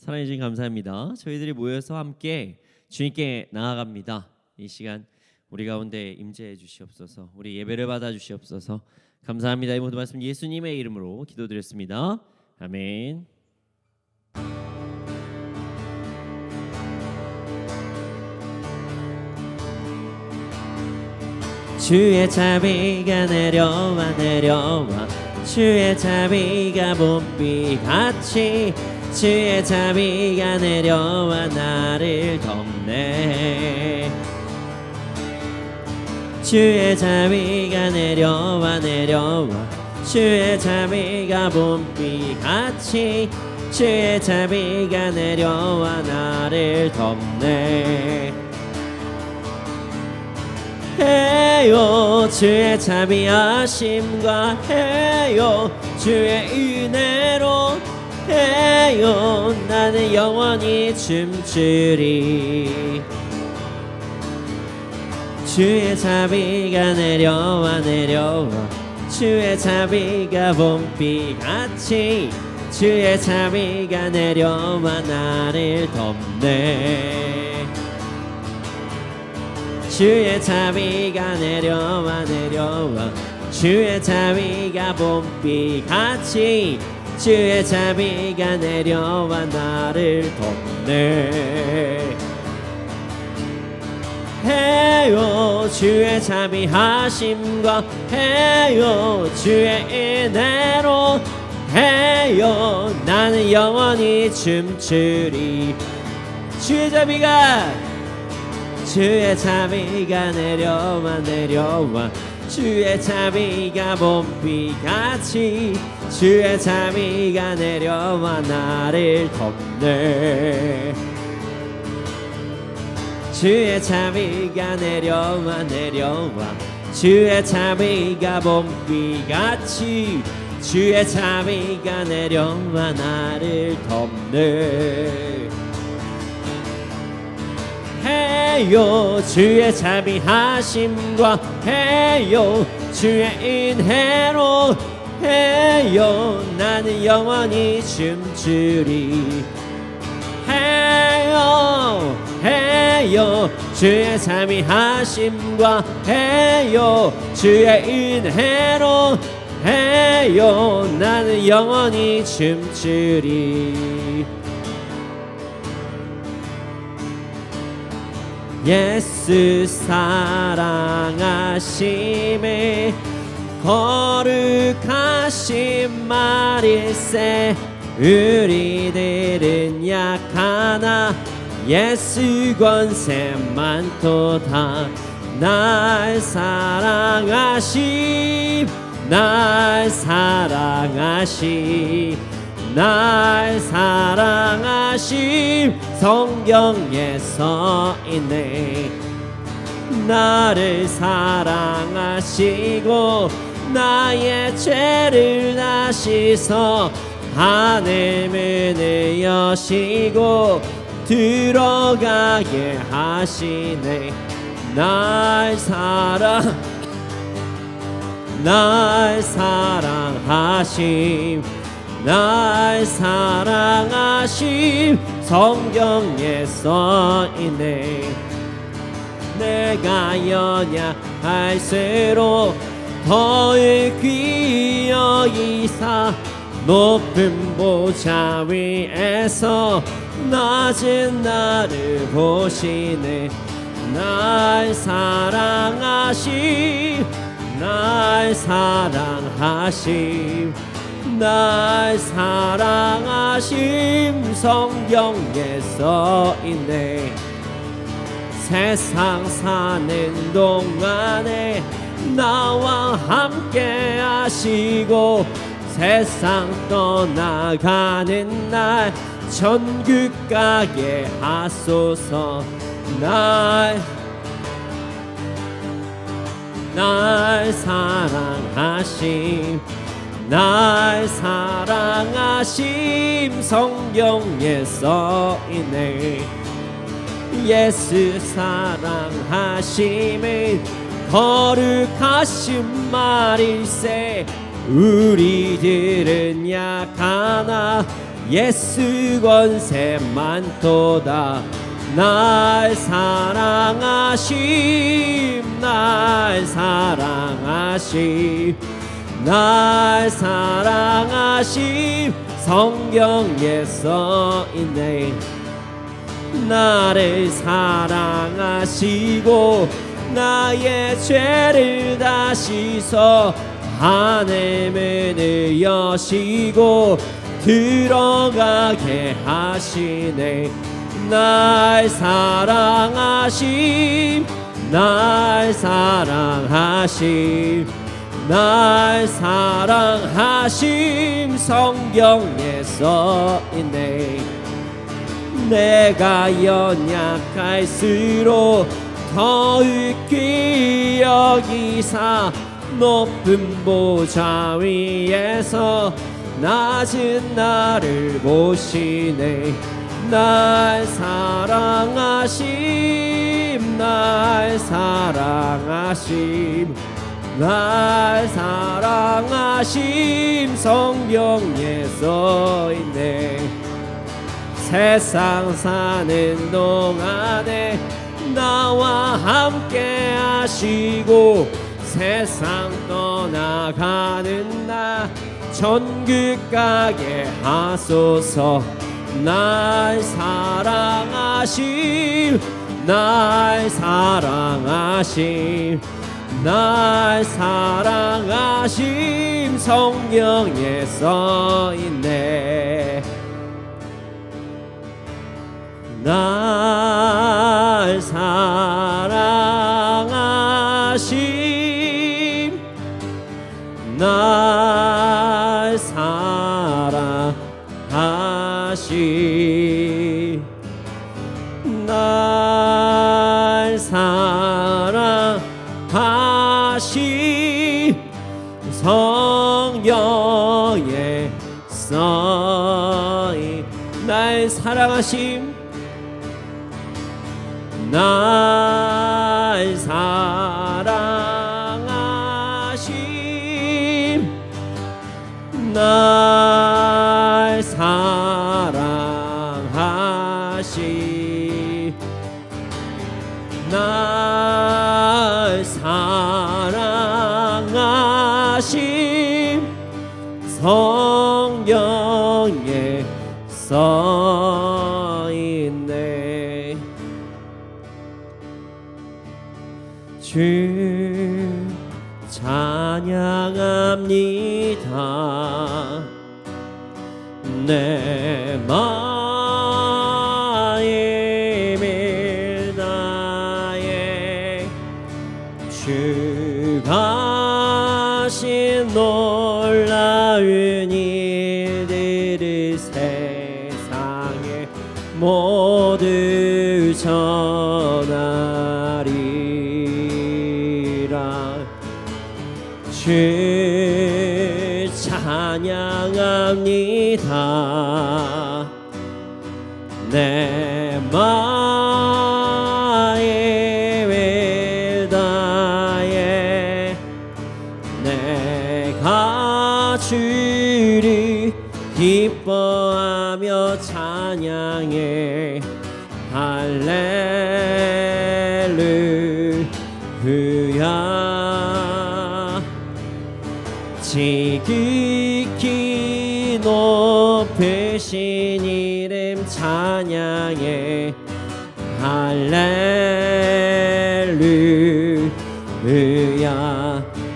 사랑해 주신 감사합니다. 저희들이 모여서 함께 주님께 나아갑니다. 이 시간 우리 가운데 임재해 주시옵소서. 우리 예배를 받아 주시옵소서. 감사합니다. 이 모든 말씀 예수님의 이름으로 기도드렸습니다. 아멘. 주의 자비가 내려와 내려와 주의 자비가 봄비같이 주의 자비가 내려와 나를 덮네. 주의 자비가 내려와 내려와 주의 자비가 봄비같이 주의 자비가 내려와 나를 덮네. 해요 주의 자비하심과 해요 주의 은혜로 해요 나는 영원히 춤추리. 주의 자비가 내려와 내려와 주의 자비가 봄비같이 주의 자비가 내려와 나를 덮네. 주의 자비가 내려와 내려와 주의 자비가 봄비같이 주의 자비가 내려와 나를 덮네. 해요 주의 자비하심과 해요 주의 은혜로 해요 나는 영원히 춤추리. 주의 자비가 내려와 내려와 주의 자비가 봄비같이 주의 자비가 내려와 나를 덮네. 주의 자비가 내려와 내려와 주의 자비가 봄비같이 주의 자비가 내려와 나를 덮네. 해요 주의 자비하심과 해요 주의 은혜로 해요 나는 영원히 춤추리. 해요 주의 자비하심과 해요 주의 은혜로 해요 나는 영원히 춤추리. 예수 사랑하심에 거룩하신 말일세. 우리들은 약하나 예수 권세 많도다. 날 사랑하심 날 사랑하심 날 사랑하심 성경에 써있네. 나를 사랑하시고 나의 죄를 다시서 하늘 문을 여시고 들어가게 하시네. 날 사랑하심 날 사랑하심 성경에 써있네. 내가 연약할수록 더욱 귀여 이사 높은 보좌 위에서 낮은 나를 보시네. 날 사랑하심 날 사랑하심 날 사랑하심 성경에 써있네. 세상 사는 동안에 나와 함께 하시고 세상 떠나가는 날 천국 가게 하소서. 날 사랑하심 날 사랑하심 성경에 써있네. 예수 사랑하심은 거룩하신 말일세. 우리들은 약하나 예수 권세 많도다. 날 사랑하심 날 사랑하심 날 사랑하심 성경에 써있네. 나를 사랑하시고 나의 죄를 다 씻어 하늘 문을 여시고 들어가게 하시네. 날 사랑하심 날 사랑하심 날 사랑하심 성경에 써있네. 내가 연약할수록 더욱 귀히 여기사 높은 보좌 위에서 낮은 나를 보시네. 날 사랑하심 날 사랑하심 날 사랑하심 성경에 써있네. 세상 사는 동안에 나와 함께 하시고 세상 떠나가는 나 천국 가게 하소서. 날 사랑하심 날 사랑하심 날 사랑하심 성경에 써있네. 날 사랑하심 날 사랑하심 날 사랑하심 성경에 써있. 날 사랑하심 날 사랑하심 날 사랑하심 날 사랑하심 성경에 써있네. 주 찬양합니다. 내 마음을 다해 주가 하신 놀라운 일들을 세상에 모두 전하리라. 주 찬양합니다. 내 마음을 다해 내가 주를 기뻐하며 찬양해. 할렐루야. 지극히 높으신 이름 찬양해. 할렐루야.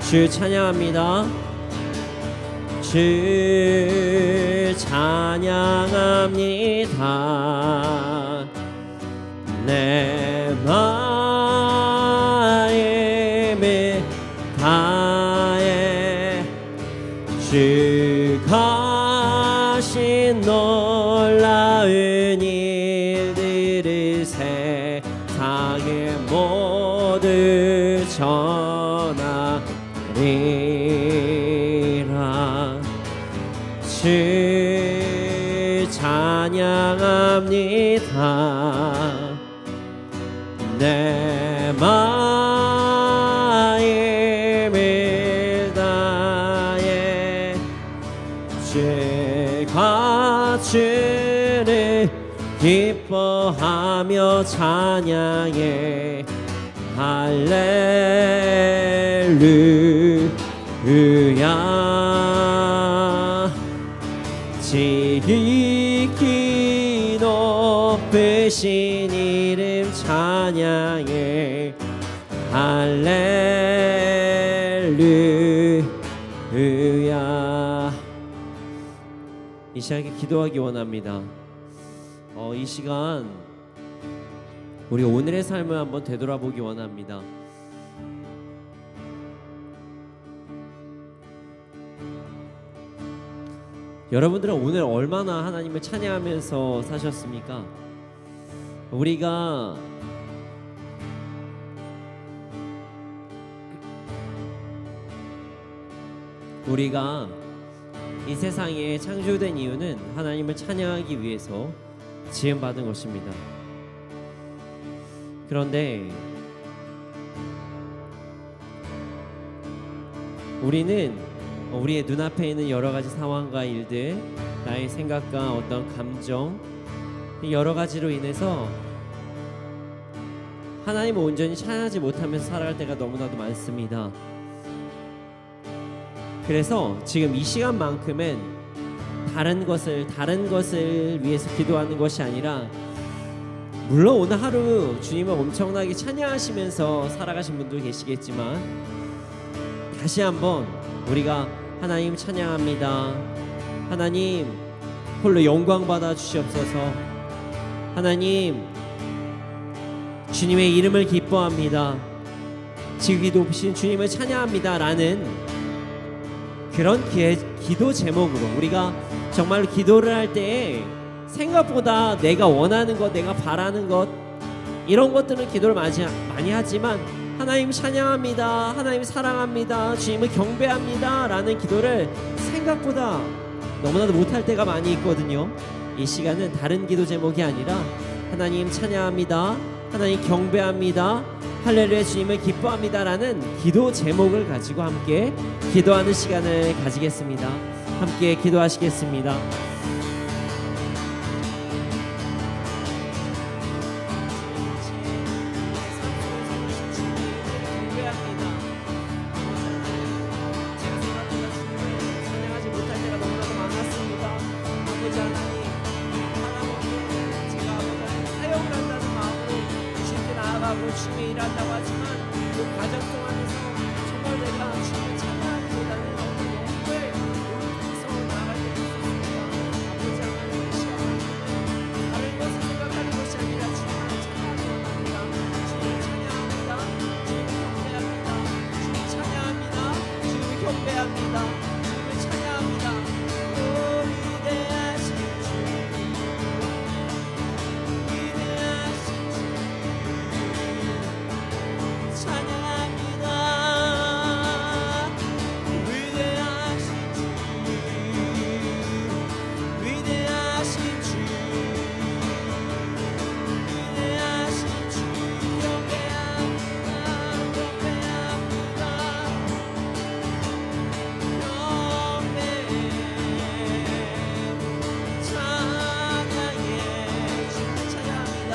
주 찬양합니다. 주 찬양합니다. 내 마음을 다해 주가 하신 놀라운 일들을 세상에 모두 전하리라. 주 찬양합니다. 내 마음을 다해 주가 주 기뻐하며 찬양해 할렐루야. 지극히 높으신 이름 찬양해 할렐루야. 이 시간에 기도하기 원합니다. 이 시간 우리 오늘의 삶을 한번 되돌아보기 원합니다. 여러분들은 오늘 얼마나 하나님을 찬양하면서 사셨습니까? 우리가 이 세상에 창조된 이유는 하나님을 찬양하기 위해서 지음받은 것입니다. 그런데 우리는 우리의 눈앞에 있는 여러 가지 상황과 일들, 나의 생각과 어떤 감정, 여러 가지로 인해서 하나님을 온전히 찬양하지 못하면서 살아갈 때가 너무나도 많습니다. 그래서 지금 이 시간만큼은 다른 것을 위해서 기도하는 것이 아니라, 물론 오늘 하루 주님을 엄청나게 찬양하시면서 살아가신 분도 계시겠지만, 다시 한번 우리가 하나님 찬양합니다. 하나님 홀로 영광 받아 주시옵소서. 하나님 주님의 이름을 기뻐합니다. 지극히 높으신 주님을 찬양합니다 라는 그런 기도 제목으로 우리가 정말로 기도를 할 때에 생각보다 내가 원하는 것, 내가 바라는 것, 이런 것들은 기도를 많이 하지만 하나님 찬양합니다, 하나님 사랑합니다, 주님을 경배합니다 라는 기도를 생각보다 너무나도 못할 때가 많이 있거든요. 이 시간은 다른 기도 제목이 아니라 하나님 찬양합니다, 하나님 경배합니다, 할렐루야 주님을 기뻐합니다 라는 기도 제목을 가지고 함께 기도하는 시간을 가지겠습니다. 함께 기도하시겠습니다. 주님이 일한다고 하지만 그 과정 동안에서 정말 내가 주님을 찬양하기보다는 어떤 영광을 올리면서 나아갈 때 있습니다. 아버지 하나님 이 시간에 다른 것을 생각하는 것이 아니라 주님을 찬양합니다. 주님을 찬양합니다. 주님을 경배합니다. 주님을 찬양합니다. 주님을 경배합니다. 주님을 찬양합니다. 위대하신 주님, 위대하신 주님 찬양합니다. 위대하신 주, 위대하신 주, 위대하신 주 경배합니다. 경배합니다. 경배 찬양해 주님을 찬양합니다.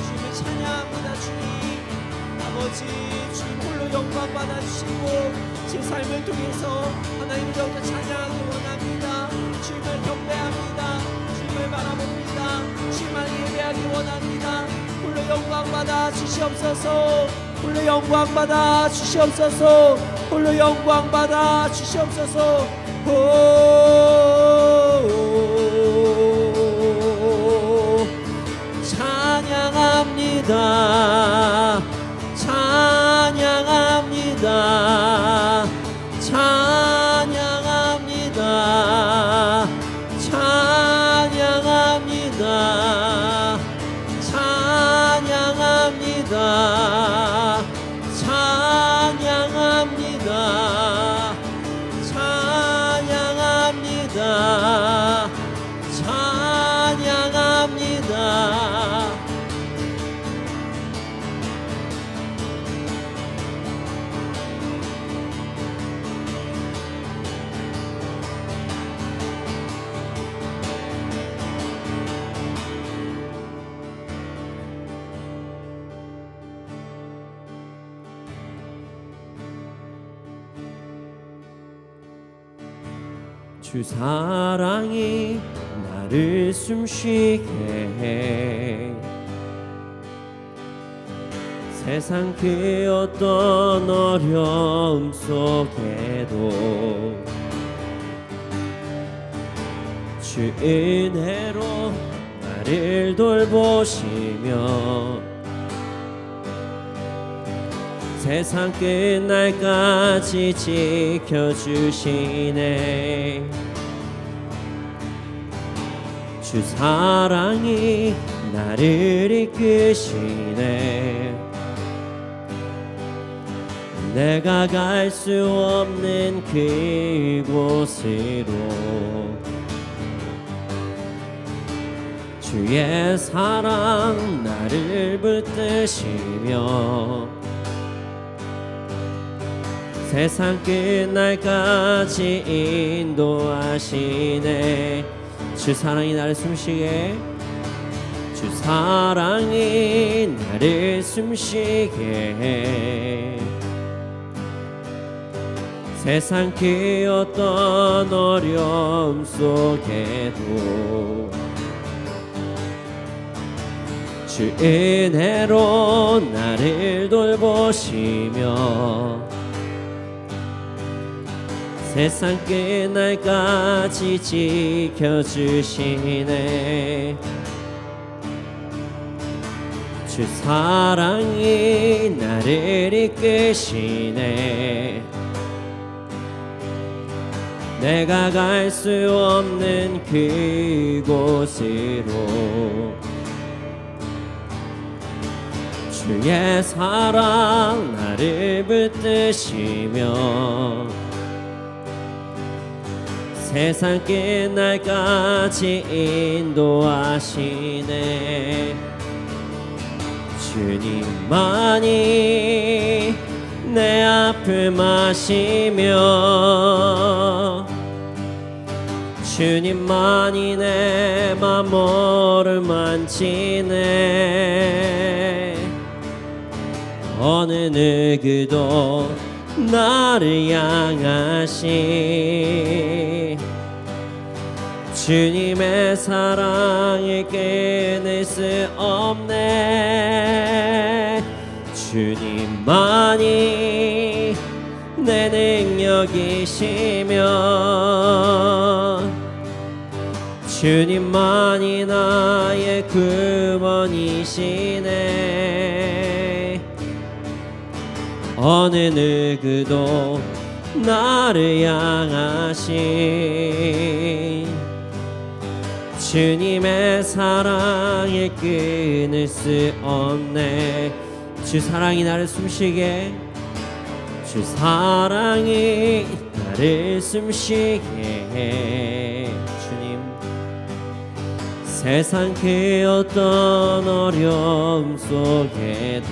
주님을 찬양합니다. 주님 아버지, 주님 홀로 영광 받아주시고 제 삶을 통해서 하나님을 더욱더 찬양하기 원합니다. 주님을 경배합니다. 주님을 바라봅니다. 주님만 예배하기 원합니다. 홀로 영광 받아 주시옵소서. 홀로 영광 받아 주시옵소서. 홀로 영광 받아 주시옵소서. 찬양합니다. 찬양합니다. 찬양합니다. 찬양합니다. 찬양합니다. 찬양합니다. 찬양합니다. 찬양합니다. 주 사랑이 나를 숨쉬게 해. 세상 그 어떤 어려움 속에도 주 은혜로 나를 돌보시며 세상 끝날까지 지켜주시네. 주 사랑이 나를 이끄시네. 내가 갈 수 없는 그곳으로 주의 사랑 나를 붙드시며 세상 끝날까지 인도하시네. 주 사랑이 나를 숨쉬게, 주 사랑이 나를 숨쉬게 해. 세상 그 어떤 어려움 속에도 주 은혜로 나를 돌보시며 세상 끝날까지 지켜주시네. 주 사랑이 나를 이끄시네. 내가 갈 수 없는 그곳으로 주의 사랑 나를 붙드시며 세상 끝날까지 인도하시네. 주님만이 내 아픔 아시며 주님만이 내 맘을 만지네. 어느 누구도 나를 향하시 주님의 사랑을 끊을 수 없네. 주님만이 내 능력이시며 주님만이 나의 구원이시네. 어느 누구도 나를 향하신 주님의 사랑을 끊을 수 없네. 주 사랑이 나를 숨쉬게, 주 사랑이 나를 숨쉬게 해. 주님, 세상 그 어떤 어려움 속에도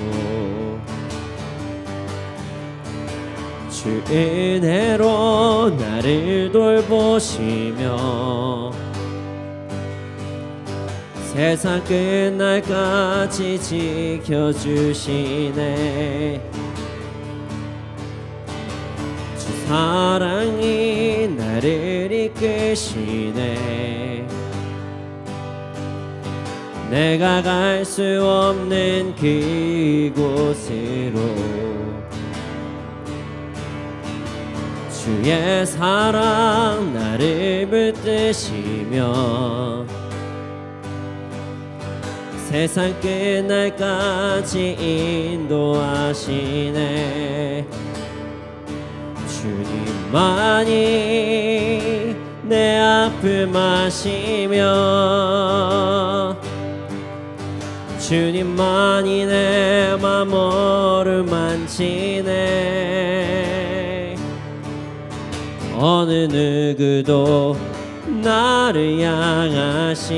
주 은혜로 나를 돌보시며 세상 끝날까지 지켜주시네. 주 사랑이 나를 이끄시네. 내가 갈 수 없는 그곳으로 주의 사랑 나를 붙드시며 세상 끝날까지 인도하시네. 주님만이 내 아픔 아시며 주님만이 내 맘을 만지네. 어느 누구도 나를 향하시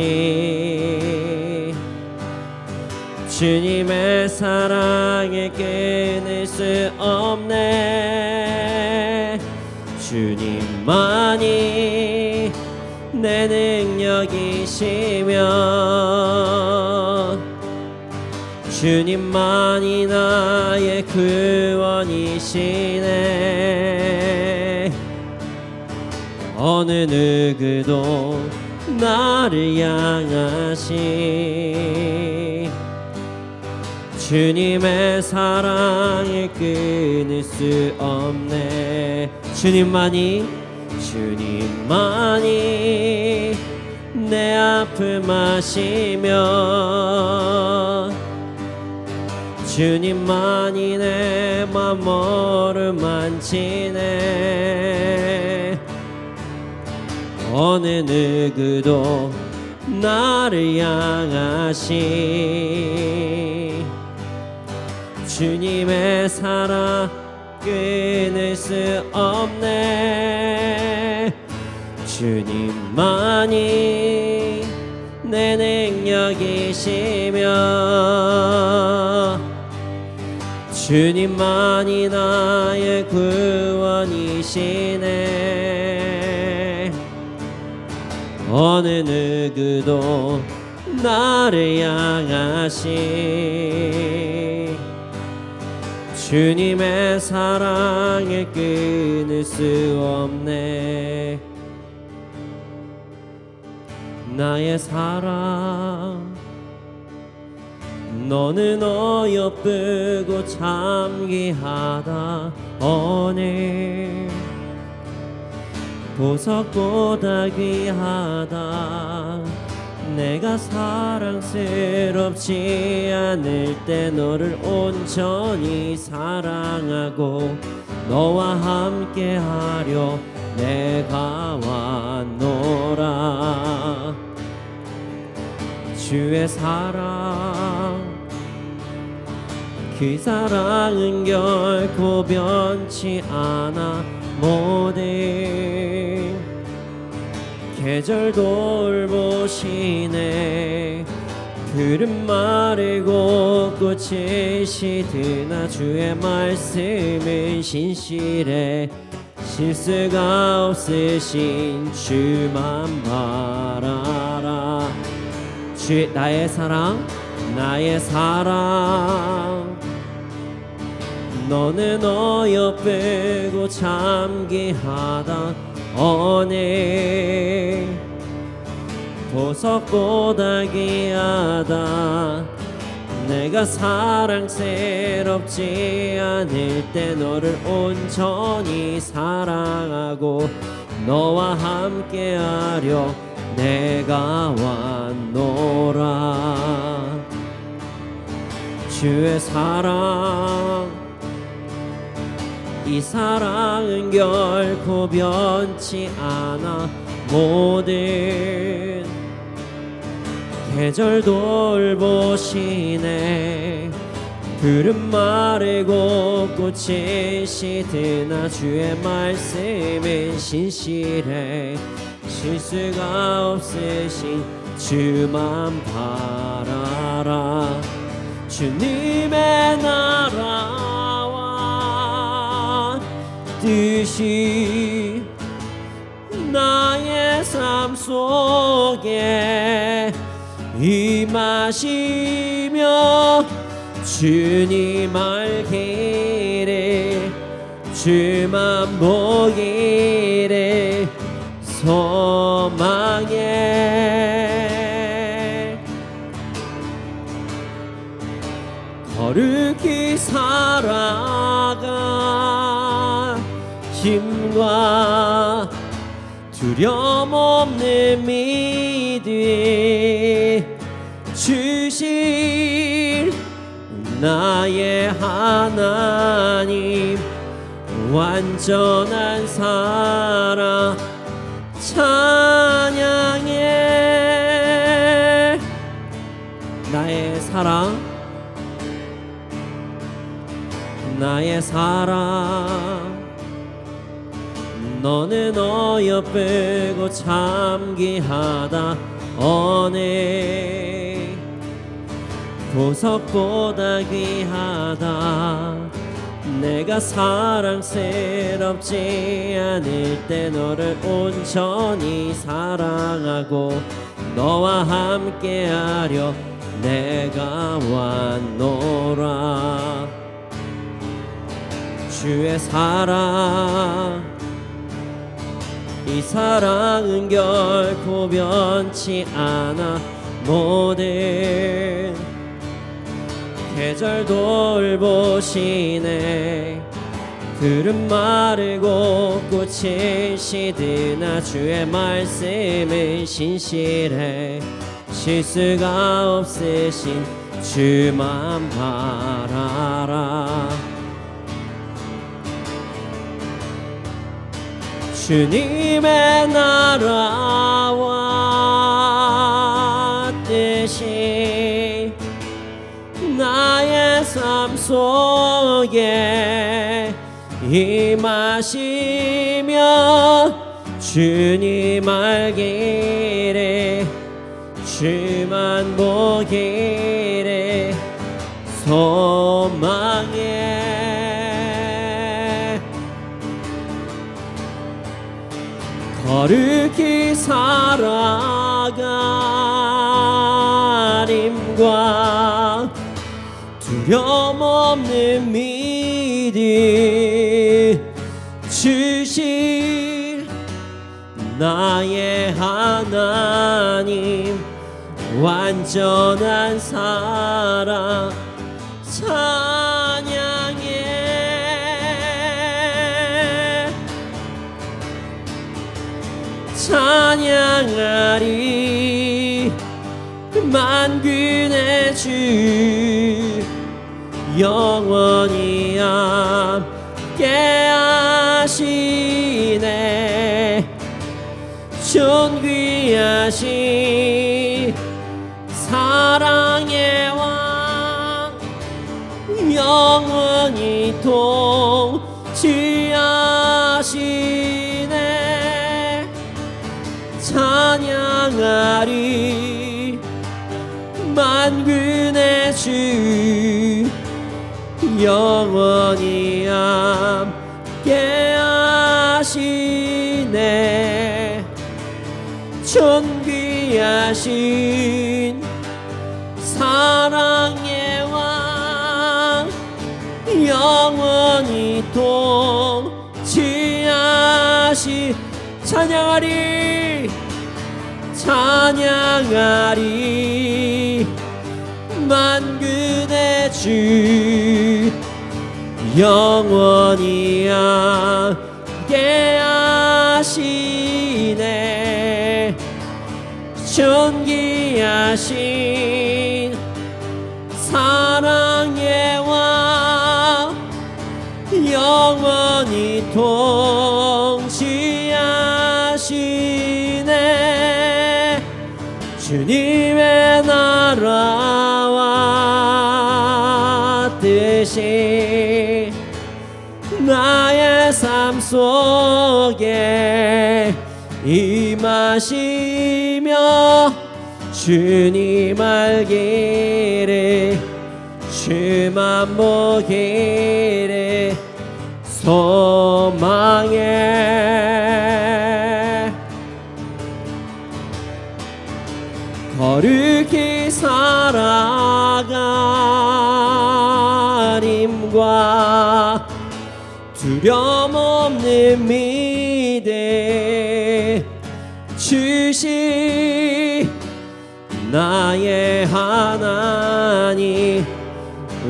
주님의 사랑을 끊을 수 없네. 주님만이 내 능력이시며 주님만이 나의 구원이시네. 어느 누구도 나를 향하시 주님의 사랑을 끊을 수 없네. 주님만이 내 아픔 아시며 주님만이 내 맘 어루만지네. 어느 누구도 나를 향하시 주님의 사랑 끊을 수 없네. 주님만이 내 능력이시며 주님만이 나의 구원이시네. 어느 누구도 나를 향하시 주님의 사랑을 끊을 수 없네. 나의 사랑 너는 어여쁘고 참기하다. 오늘 보석보다 귀하다. 내가 사랑스럽지 않을 때 너를 온전히 사랑하고 너와 함께하려 내가 왔노라. 주의 사랑 그 사랑은 결코 변치 않아. 모든 계절 돌보시네. 푸른 마르고 꽃이 시드나 주의 말씀은 신실해. 실수가 없으신 주만 바라라. 주 나의 사랑 너는 어여쁘고 참기하다. 오늘 보석보다 귀하다. 내가 사랑스럽지 않을 때 너를 온전히 사랑하고 너와 함께하려 내가 왔노라. 주의 사랑 이 사랑은 결코 변치 않아. 모든 계절 돌보시네. 푸른 마르고 꽃이 시드나 주의 말씀은 신실해. 실수가 없으신 주만 바라라. 주님의 나라와 뜻이 나의 삶 속에 임하시며 주님 알기를 주만 보기를 소망해. 거룩히 살아가 힘과 두려움 없는 믿음 주실 나의 하나님. 완전한 사랑 찬양해. 나의 사랑 너는 어여쁘고 참기하다. 오늘 보석보다 귀하다. 내가 사랑스럽지 않을 때 너를 온전히 사랑하고 너와 함께하려 내가 왔노라. 주의 사랑 이 사랑은 결코 변치 않아. 모든 계절 돌보시네. 들은 마르고 꽃이 시드나 주의 말씀은 신실해. 실수가 없으신 주만 바라라. 주님의 나라와 뜻이 나의 삶 속에 임하시며 주님 알기를 주만 보기를 소망해. 거룩히 살아가림과 두려움 없는 믿음 주실 나의 하나님. 완전한 사랑 찬양해. 찬양하리 만군의 주 영원히 함께 하시네. 존귀하신 사랑의 왕 영원히 통치하시네. 찬양하리 만군의 주 영원히 함께 하시네. 존귀하신 사랑의 왕 영원히 통치하시. 찬양하리 찬양하리 만군의 주 영원히 함께 하시네. 존귀하신 사랑의 왕 영원히 통치하시네. 주님의 나라와 뜻이 나의 삶 속에 임하시며 주님 알기를 주만 보기를 소망해. 거룩히 살아가림과 두려움 없는 믿음 주시 나의 하나님.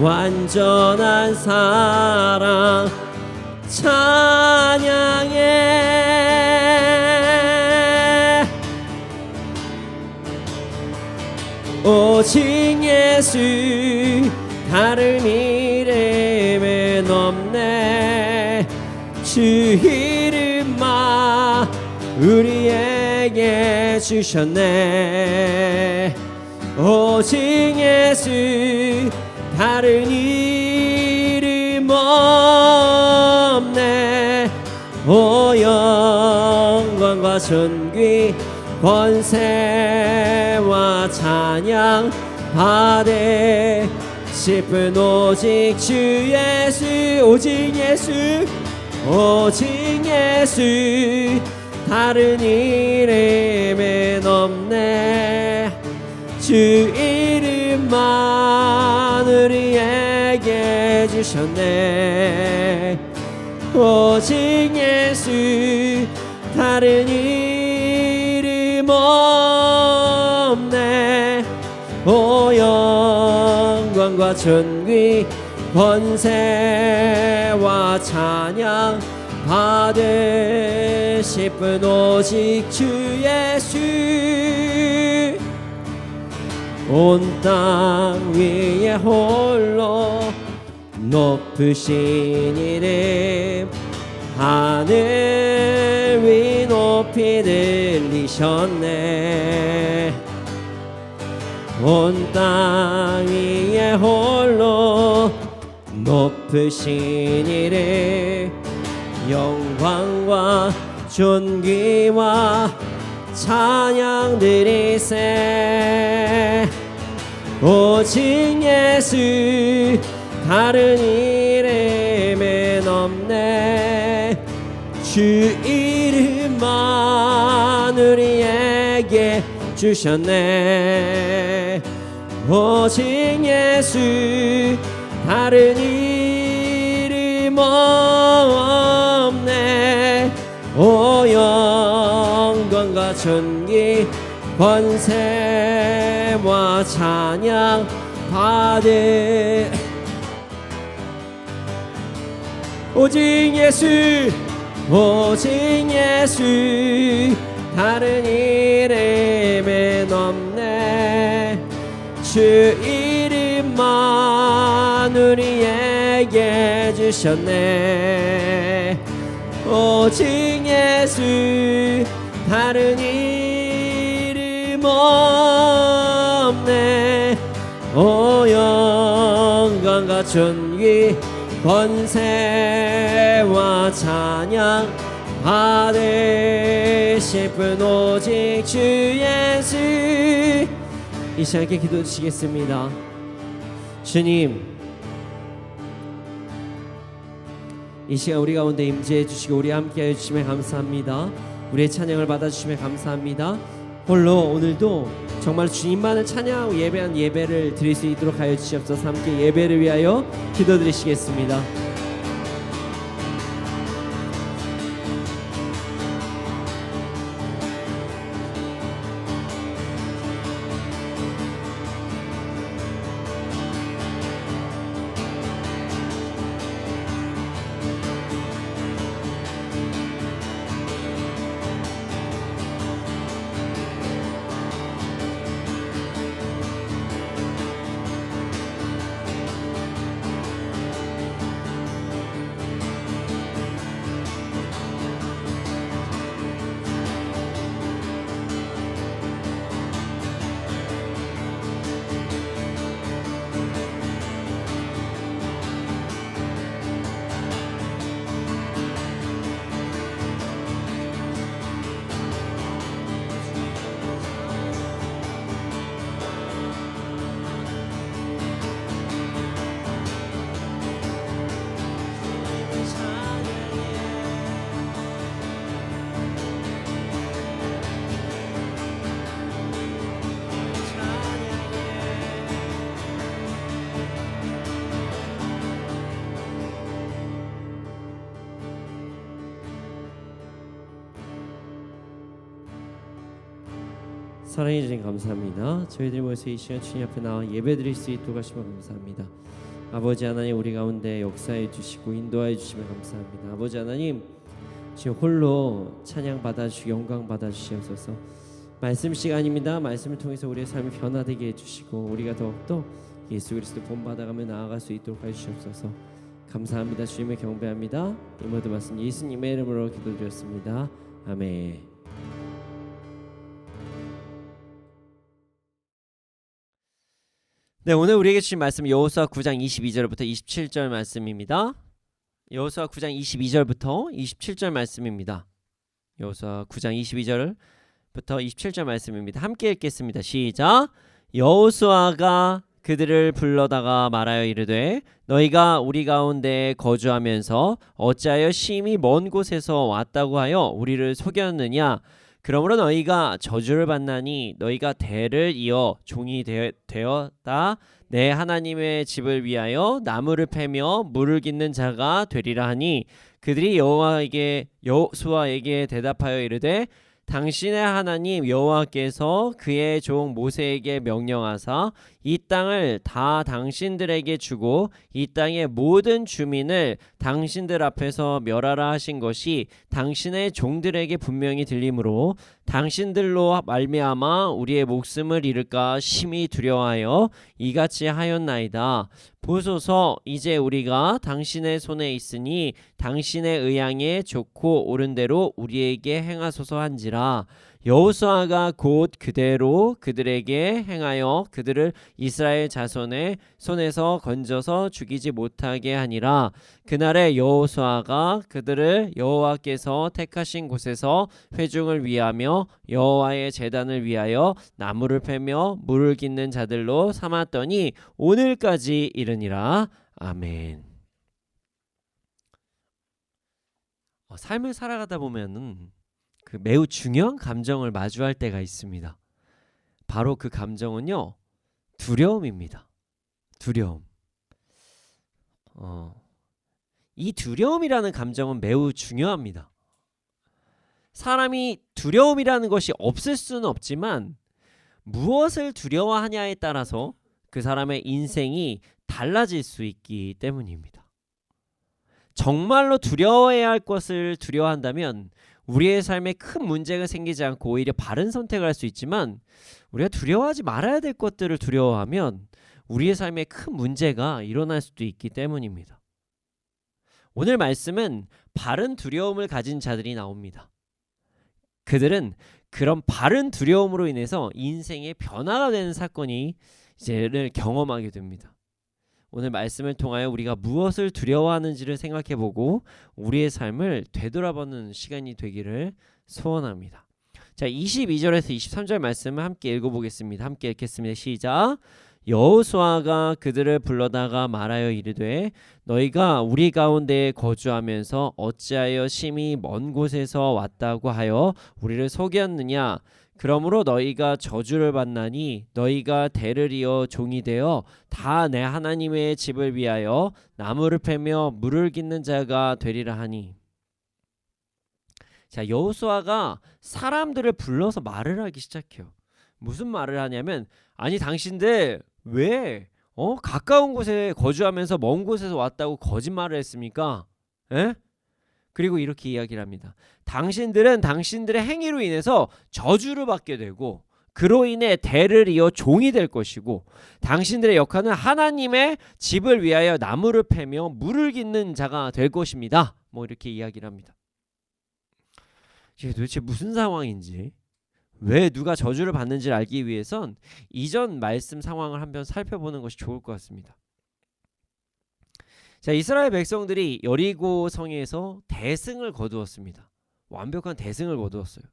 완전한 사랑 찬양해. 오직 예수 다른 이름은 없네. 주 이름만 우리에게 주셨네. 오직 예수 다른 이름 없네. 오 영광과 존귀 권세와 찬양 받으 싶은 오직 주 예수. 오직 예수 오직 예수 다른 이름은 없네. 주 이름만 우리에게 주셨네. 오직 예수 다른 이름 없네. 오 영광과 존귀 권세와 찬양 받으실 분 오직 주 예수. 온 땅 위에 홀로 높으신 이름 하늘 위 높이 들리셨네. 온 땅 위에 홀로 높으신 이름 영광과 존귀와 찬양 드리세. 오직 예수 다른 이름은 없네. 주 이름만 우리에게 주셨네. 오직 예수 다른 이름 없네. 오 영광과 존귀 권세와 찬양 받을 오직 예수. 오직 예수 다른 이름은 없네. 주 이름만 우리에게 주셨네. 오직 예수 다른 이름 없네. 오 영광과 존귀 권세와 찬양 받으실 분 오직 주 예수. 이 시간에 기도 드리겠습니다. 주님, 이 시간 우리 가운데 임재해 주시고 우리 함께해 주심에 감사합니다. 우리의 찬양을 받아주심에 감사합니다. 홀로 오늘도 정말 주님만을 찬양하고 예배한 예배를 드릴 수 있도록 하여 주시옵소서. 함께 예배를 위하여 기도드리시겠습니다. 사랑해 주신 감사합니다. 저희들이 모여서 이 시간 주님 앞에 나와 예배드릴 수 있도록 하시면 감사합니다. 아버지 하나님, 우리 가운데 역사해 주시고 인도하여 주시면 감사합니다. 아버지 하나님, 지금 홀로 찬양 받아주시고 영광 받아주시옵소서. 말씀 시간입니다. 말씀을 통해서 우리의 삶이 변화되게 해주시고 우리가 더욱더 예수 그리스도 본받아가며 나아갈 수 있도록 해주시옵소서. 감사합니다. 주님을 경배합니다. 이 모든 말씀 예수님의 이름으로 기도드렸습니다. 아멘. 네, 오늘 우리에게 주신 말씀 여호수아 9장 22절부터 27절 말씀입니다. 여호수아 9장 22절부터 27절 말씀입니다. 여호수아 9장 22절부터 27절 말씀입니다. 함께 읽겠습니다. 시작. 여호수아가 그들을 불러다가 말하여 이르되 너희가 우리 가운데 거주하면서 어찌하여 심히 먼 곳에서 왔다고 하여 우리를 속였느냐. 그러므로 너희가 저주를 받나니 너희가 대를 이어 종이 되었다 내 하나님의 집을 위하여 나무를 패며 물을 깃는 자가 되리라 하니 그들이 여호수아에게 대답하여 이르되 당신의 하나님 여호와께서 그의 종 모세에게 명령하사 이 땅을 다 당신들에게 주고 이 땅의 모든 주민을 당신들 앞에서 멸하라 하신 것이 당신의 종들에게 분명히 들리므로 당신들로 말미암아 우리의 목숨을 잃을까 심히 두려워하여 이같이 하였나이다. 보소서 이제 우리가 당신의 손에 있으니 당신의 의향에 좋고 옳은 대로 우리에게 행하소서 한지라. 여호수아가 곧 그대로 그들에게 행하여 그들을 이스라엘 자손의 손에서 건져서 죽이지 못하게 하니라. 그날에 여호수아가 그들을 여호와께서 택하신 곳에서 회중을 위하며 여호와의 제단을 위하여 나무를 패며 물을 깃는 자들로 삼았더니 오늘까지 이르니라. 아멘. 삶을 살아가다 보면은 그 매우 중요한 감정을 마주할 때가 있습니다. 바로 그 감정은요, 두려움입니다. 두려움. 이 두려움이라는 감정은 매우 중요합니다. 사람이 두려움이라는 것이 없을 수는 없지만 무엇을 두려워하냐에 따라서 그 사람의 인생이 달라질 수 있기 때문입니다. 정말로 두려워해야 할 것을 두려워한다면 우리의 삶에 큰 문제가 생기지 않고 오히려 바른 선택을 할 수 있지만 우리가 두려워하지 말아야 될 것들을 두려워하면 우리의 삶에 큰 문제가 일어날 수도 있기 때문입니다. 오늘 말씀은 바른 두려움을 가진 자들이 나옵니다. 그들은 그런 바른 두려움으로 인해서 인생의 변화가 되는 사건이 이제를 경험하게 됩니다. 오늘 말씀을 통하여 우리가 무엇을 두려워하는지를 생각해보고 우리의 삶을 되돌아보는 시간이 되기를 소원합니다. 자, 22절에서 23절 말씀을 함께 읽어보겠습니다. 함께 읽겠습니다. 시작. 여호수아가 그들을 불러다가 말하여 이르되 너희가 우리 가운데에 거주하면서 어찌하여 심히 먼 곳에서 왔다고 하여 우리를 속였느냐. 그러므로 너희가 저주를 받나니 너희가 대를 이어 종이 되어 다 내 하나님의 집을 위하여 나무를 패며 물을 깃는 자가 되리라 하니. 자, 여호수아가 사람들을 불러서 말을 하기 시작해요. 무슨 말을 하냐면 아니 당신들 왜 가까운 곳에 거주하면서 먼 곳에서 왔다고 거짓말을 했습니까? 에? 그리고 이렇게 이야기를 합니다. 당신들은 당신들의 행위로 인해서 저주를 받게 되고 그로 인해 대를 이어 종이 될 것이고 당신들의 역할은 하나님의 집을 위하여 나무를 패며 물을 깃는 자가 될 것입니다. 뭐 이렇게 이야기를 합니다. 이게 도대체 무슨 상황인지 왜 누가 저주를 받는지를 알기 위해선 이전 말씀 상황을 한번 살펴보는 것이 좋을 것 같습니다. 자, 이스라엘 백성들이 여리고 성에서 대승을 거두었습니다. 완벽한 대승을 거두었어요.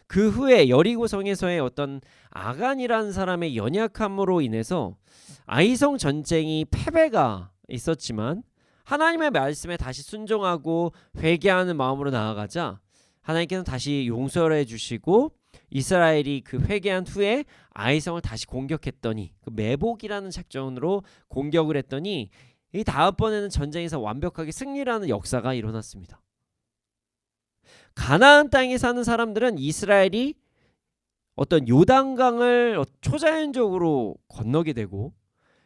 그 후에 여리고 성에서의 어떤 아간이라는 사람의 연약함으로 인해서 아이성 전쟁이 패배가 있었지만 하나님의 말씀에 다시 순종하고 회개하는 마음으로 나아가자 하나님께서 다시 용서를 해주시고 이스라엘이 그 회개한 후에 아이성을 다시 공격했더니 그 매복이라는 작전으로 공격을 했더니 이 다음번에는 전쟁에서 완벽하게 승리라는 역사가 일어났습니다. 가나안 땅에 사는 사람들은 이스라엘이 어떤 요단강을 초자연적으로 건너게 되고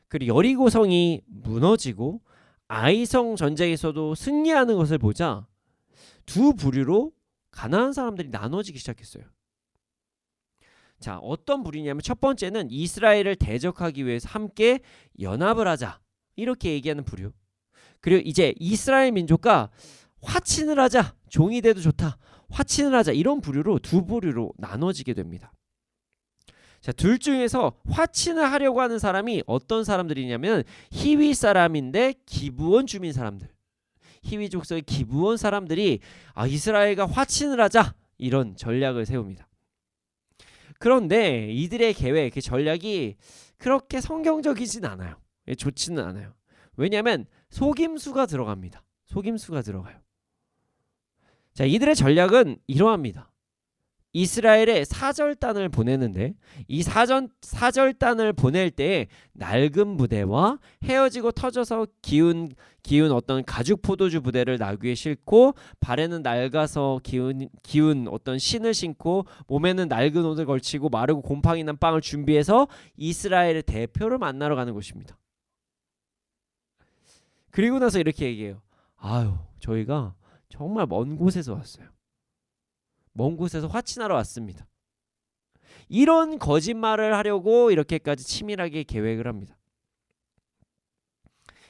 그리고 여리고성이 무너지고 아이성 전쟁에서도 승리하는 것을 보자 두 부류로 가나안 사람들이 나눠지기 시작했어요. 자, 어떤 부류냐면 첫 번째는 이스라엘을 대적하기 위해서 함께 연합을 하자 이렇게 얘기하는 부류. 그리고 이제 이스라엘 민족과 화친을 하자, 종이 돼도 좋다, 화친을 하자 이런 부류로 두 부류로 나눠지게 됩니다. 자, 둘 중에서 화친을 하려고 하는 사람이 어떤 사람들이냐면 히위 사람인데 기브온 주민 사람들, 히위 족속의 기브온 사람들이 이스라엘과 화친을 하자 이런 전략을 세웁니다. 그런데 이들의 계획, 그 전략이 그렇게 성경적이진 않아요. 좋지는 않아요. 왜냐하면 속임수가 들어갑니다. 속임수가 들어가요. 자, 이들의 전략은 이러합니다. 이스라엘에 사절단을 보내는데 이 사절단을 보낼 때 낡은 부대와 헤어지고 터져서 기운 어떤 가죽 포도주 부대를 나귀에 싣고 발에는 낡아서 기운 어떤 신을 신고 몸에는 낡은 옷을 걸치고 마르고 곰팡이 난 빵을 준비해서 이스라엘의 대표를 만나러 가는 것입니다. 그리고 나서 이렇게 얘기해요. 아유, 저희가 정말 먼 곳에서 왔어요. 먼 곳에서 화친하러 왔습니다. 이런 거짓말을 하려고 이렇게까지 치밀하게 계획을 합니다.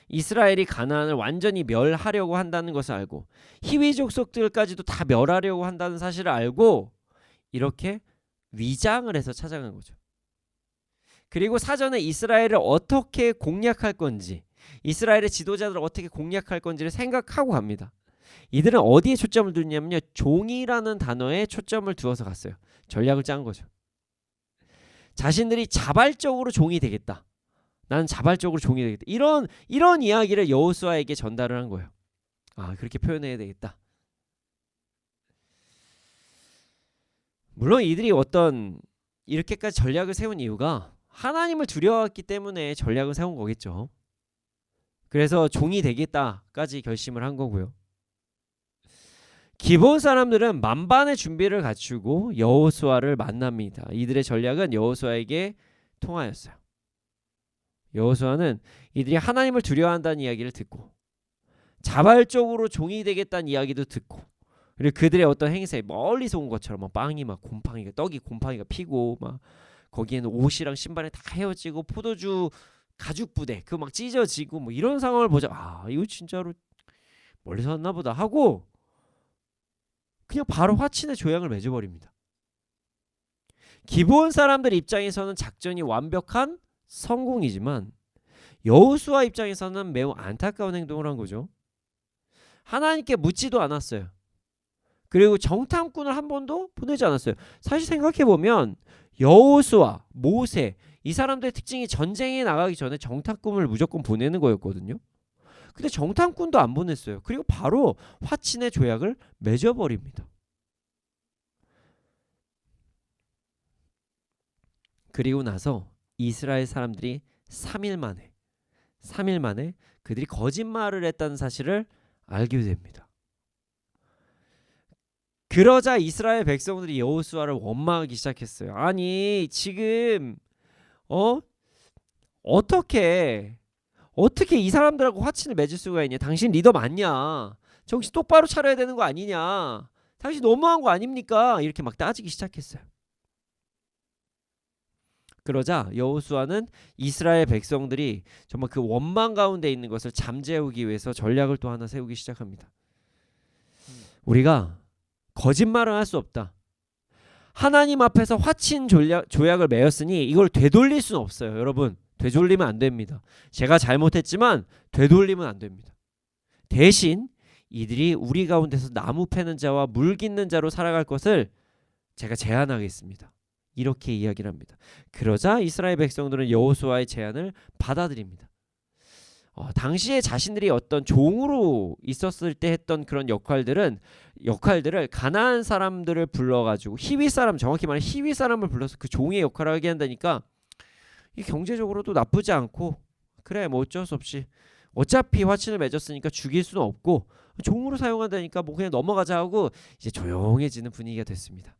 이스라엘이 가나안을 완전히 멸하려고 한다는 것을 알고 히위 족속들까지도 다 멸하려고 한다는 사실을 알고 이렇게 위장을 해서 찾아간 거죠. 그리고 사전에 이스라엘을 어떻게 공략할 건지, 이스라엘의 지도자들을 어떻게 공략할 건지를 생각하고 갑니다. 이들은 어디에 초점을 두냐면요, 종이라는 단어에 초점을 두어서 갔어요. 전략을 짠 거죠. 자신들이 자발적으로 종이 되겠다. 나는 자발적으로 종이 되겠다. 이런 이야기를 여호수아에게 전달을 한 거예요. 아, 그렇게 표현해야 되겠다. 물론 이들이 어떤 이렇게까지 전략을 세운 이유가 하나님을 두려워했기 때문에 전략을 세운 거겠죠. 그래서 종이 되겠다까지 결심을 한 거고요. 기본 사람들은 만반의 준비를 갖추고 여호수아를 만납니다. 이들의 전략은 여호수아에게 통하였어요. 여호수아는 이들이 하나님을 두려워한다는 이야기를 듣고 자발적으로 종이 되겠다는 이야기도 듣고, 그리고 그들의 어떤 행세에 멀리서 온 것처럼 막 빵이 막 곰팡이가 떡이 곰팡이가 피고 막 거기에는 옷이랑 신발이 다 헤어지고 포도주 가죽 부대 그 막 찢어지고 뭐 이런 상황을 보자. 아, 이거 진짜로 멀리서 왔나 보다 하고 그냥 바로 화친의 조약을 맺어버립니다. 기본 사람들 입장에서는 작전이 완벽한 성공이지만 여호수아 입장에서는 매우 안타까운 행동을 한 거죠. 하나님께 묻지도 않았어요. 그리고 정탐꾼을 한 번도 보내지 않았어요. 사실 생각해보면 여호수아, 모세 이 사람들의 특징이 전쟁에 나가기 전에 정탐꾼을 무조건 보내는 거였거든요. 근데 정탐꾼도 안 보냈어요. 그리고 바로 화친의 조약을 맺어버립니다. 그리고 나서 이스라엘 사람들이 3일 만에 그들이 거짓말을 했다는 사실을 알게 됩니다. 그러자 이스라엘 백성들이 여호수아를 원망하기 시작했어요. 아니 지금 어떻게 이 사람들하고 화친을 맺을 수가 있냐? 당신 리더 맞냐? 정신 똑바로 차려야 되는 거 아니냐? 당신 너무한 거 아닙니까? 이렇게 막 따지기 시작했어요. 그러자 여호수아는 이스라엘 백성들이 정말 그 원망 가운데 있는 것을 잠재우기 위해서 전략을 또 하나 세우기 시작합니다. 우리가 거짓말은 할 수 없다. 하나님 앞에서 화친 조약을 맺었으니 이걸 되돌릴 수는 없어요. 여러분, 되돌리면 안 됩니다. 제가 잘못했지만 되돌리면 안 됩니다. 대신 이들이 우리 가운데서 나무 패는 자와 물 깃는 자로 살아갈 것을 제가 제안하겠습니다. 이렇게 이야기를 합니다. 그러자 이스라엘 백성들은 여호수아의 제안을 받아들입니다. 당시에 자신들이 어떤 종으로 있었을 때 했던 그런 역할들을 가나안 사람들을 불러가지고 히위 사람, 정확히 말하면 히위 사람을 불러서 그 종의 역할을 하게 한다니까 이 경제적으로도 나쁘지 않고, 그래 뭐 어쩔 수 없이 어차피 화친을 맺었으니까 죽일 수는 없고 종으로 사용한다니까 뭐 그냥 넘어가자 하고 이제 조용해지는 분위기가 됐습니다.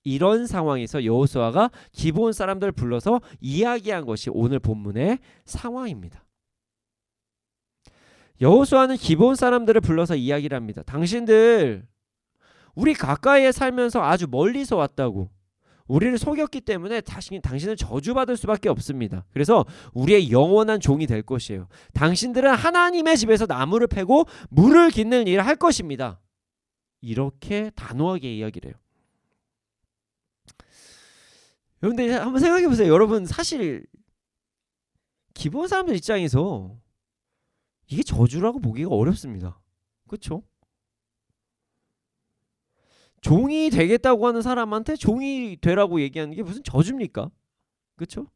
이런 상황에서 여호수아가 기브온 사람들을 불러서 이야기한 것이 오늘 본문의 상황입니다. 여호수아는 기브온 사람들을 불러서 이야기를 합니다. 당신들 우리 가까이에 살면서 아주 멀리서 왔다고, 우리를 속였기 때문에 당신은 저주받을 수밖에 없습니다. 그래서 우리의 영원한 종이 될 것이에요. 당신들은 하나님의 집에서 나무를 패고 물을 깃는 일을 할 것입니다. 이렇게 단호하게 이야기를 해요. 여러분들 한번 생각해 보세요. 여러분 사실 기본 사람들 입장에서 이게 저주라고 보기가 어렵습니다. 그렇죠? 종이 되겠다고 하는 사람한테 종이 되라고 얘기하는 게 무슨 저주입니까? 그렇죠?